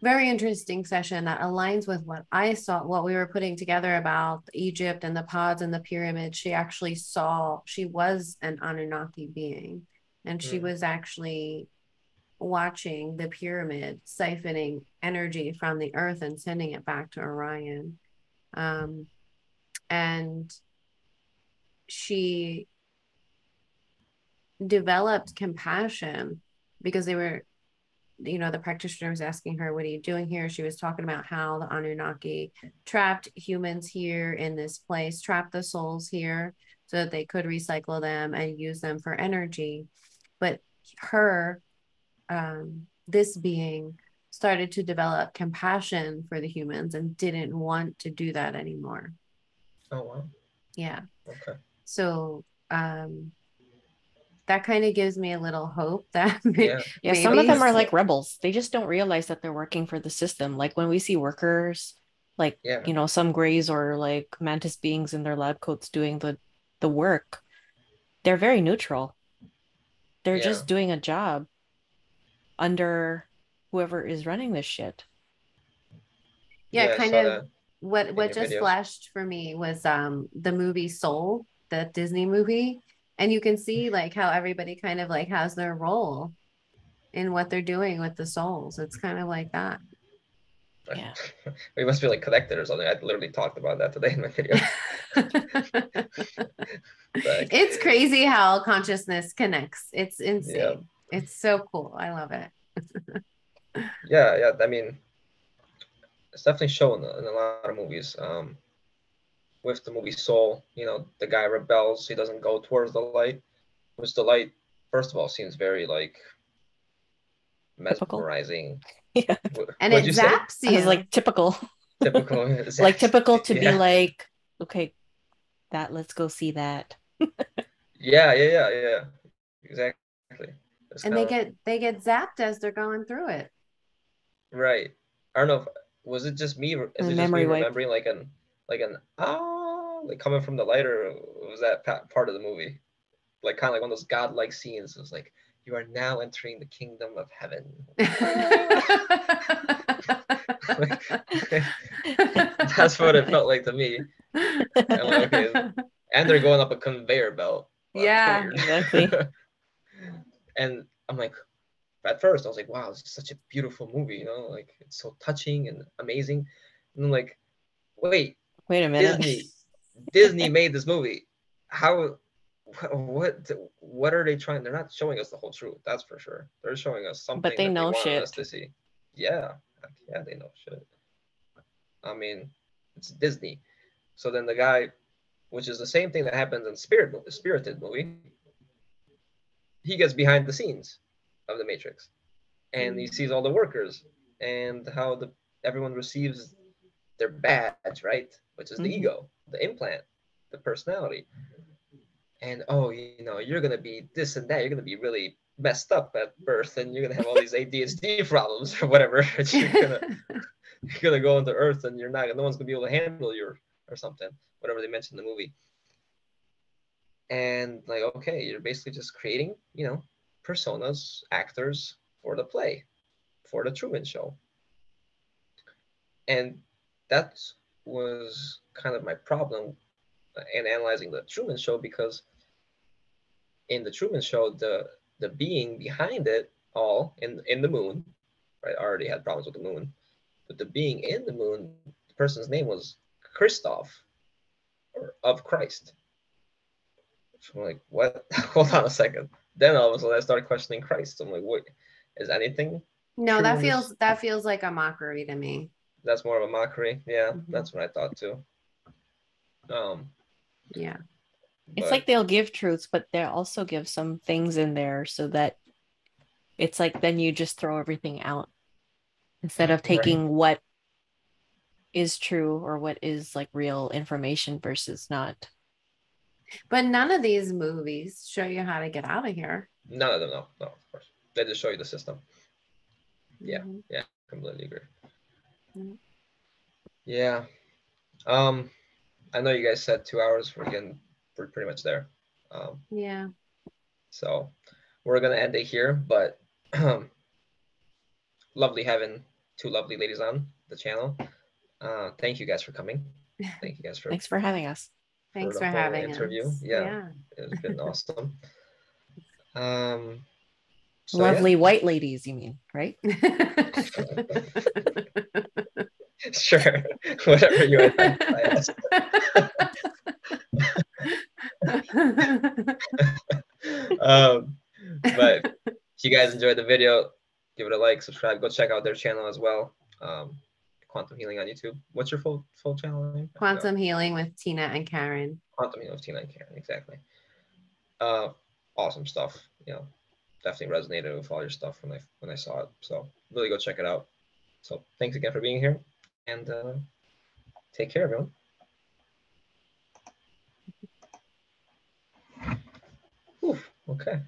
very interesting session that aligns with what I saw, what we were putting together about Egypt and the pods and the pyramids. She actually saw, she was an Anunnaki being, and she was actually watching the pyramid siphoning energy from the earth and sending it back to Orion. And she developed compassion because they were, the practitioner was asking her, what are you doing here? She was talking about how the Anunnaki trapped humans here in this place, trapped the souls here so that they could recycle them and use them for energy. But her, this being started to develop compassion for the humans and didn't want to do that anymore. Oh, wow. Yeah. Okay. So, that kind of gives me a little hope that yeah, some of them are like rebels. They just don't realize that they're working for the system. Like when we see workers, like, some grays or like mantis beings in their lab coats doing the work, they're very neutral. They're just doing a job under whoever is running this shit. Yeah, kind of what just flashed for me was the movie Soul, the Disney movie. And you can see like how everybody kind of like has their role in what they're doing with the souls. It's kind of like that. Yeah. We must be like connected or something. I literally talked about that today in my video. It's crazy how consciousness connects. It's insane. Yeah. It's so cool. I love it. Yeah. I mean, it's definitely shown in a lot of movies. With the movie Soul, the guy rebels. He doesn't go towards the light, which the light, first of all, seems very like mesmerizing. Yeah. And it zaps you. I was like, typical. Typical. Like typical to be like, okay, let's go see that. Yeah. Exactly. And they get zapped as they're going through it. Right. I don't know if was it just me, is it just me remembering like coming from the light, or was that part of the movie? Like kind of like one of those godlike scenes. It was like, you are now entering the kingdom of heaven. That's what it felt like to me. I'm like, okay. And they're going up a conveyor belt. Yeah, exactly. And I'm like, at first I was like, wow, this is such a beautiful movie, like it's so touching and amazing. And I'm like, wait a minute. Disney made this movie. How, what are they trying? They're not showing us the whole truth, that's for sure. They're showing us something but they that know they shit. want us to see. Yeah, they know shit. I mean, it's Disney. So then the guy, which is the same thing that happens in Spirited movie, he gets behind the scenes of the Matrix, and he sees all the workers and how everyone receives their badge, right? Which is the ego, the implant, the personality. And you're gonna be this and that. You're gonna be really messed up at birth, and you're gonna have all these ADHD problems or whatever. you're gonna go into Earth, and no one's gonna be able to handle you or something. Whatever they mentioned in the movie. And like, okay, you're basically just creating, personas, actors for the play, for the Truman Show. And that was kind of my problem in analyzing the Truman Show, because in the Truman Show, the being behind it all in the moon, right, already had problems with the moon, but the being in the moon, the person's name was Christoph, or of Christ. So I'm like, what? Hold on a second. Then all of a sudden I started questioning Christ. I'm like, wait, is anything? No, that feels like a mockery to me. That's more of a mockery. Yeah, that's what I thought too. Yeah. It's like they'll give truths, but they'll also give some things in there so that it's like then you just throw everything out instead of taking what is true or what is like real information versus not. But none of these movies show you how to get out of here. None of them, no, of course. They just show you the system. Yeah, completely agree. Yeah. I know you guys said 2 hours. We're pretty much there. Yeah. So we're gonna end it here, but lovely having two lovely ladies on the channel. Thank you guys for coming. Thank you guys for Thanks for having us. Thanks the for whole having interview. us. Yeah, it's been awesome. So Lovely white ladies, you mean, right? Sure, whatever you identify as. But if you guys enjoyed the video, give it a like, subscribe, go check out their channel as well. Quantum Healing on YouTube. What's your full channel name? Quantum Healing with Tina and Karen. Quantum Healing with Tina and Karen, exactly. Awesome stuff. You know, definitely resonated with all your stuff when I saw it. So really go check it out. So thanks again for being here, and take care, everyone. Whew, okay.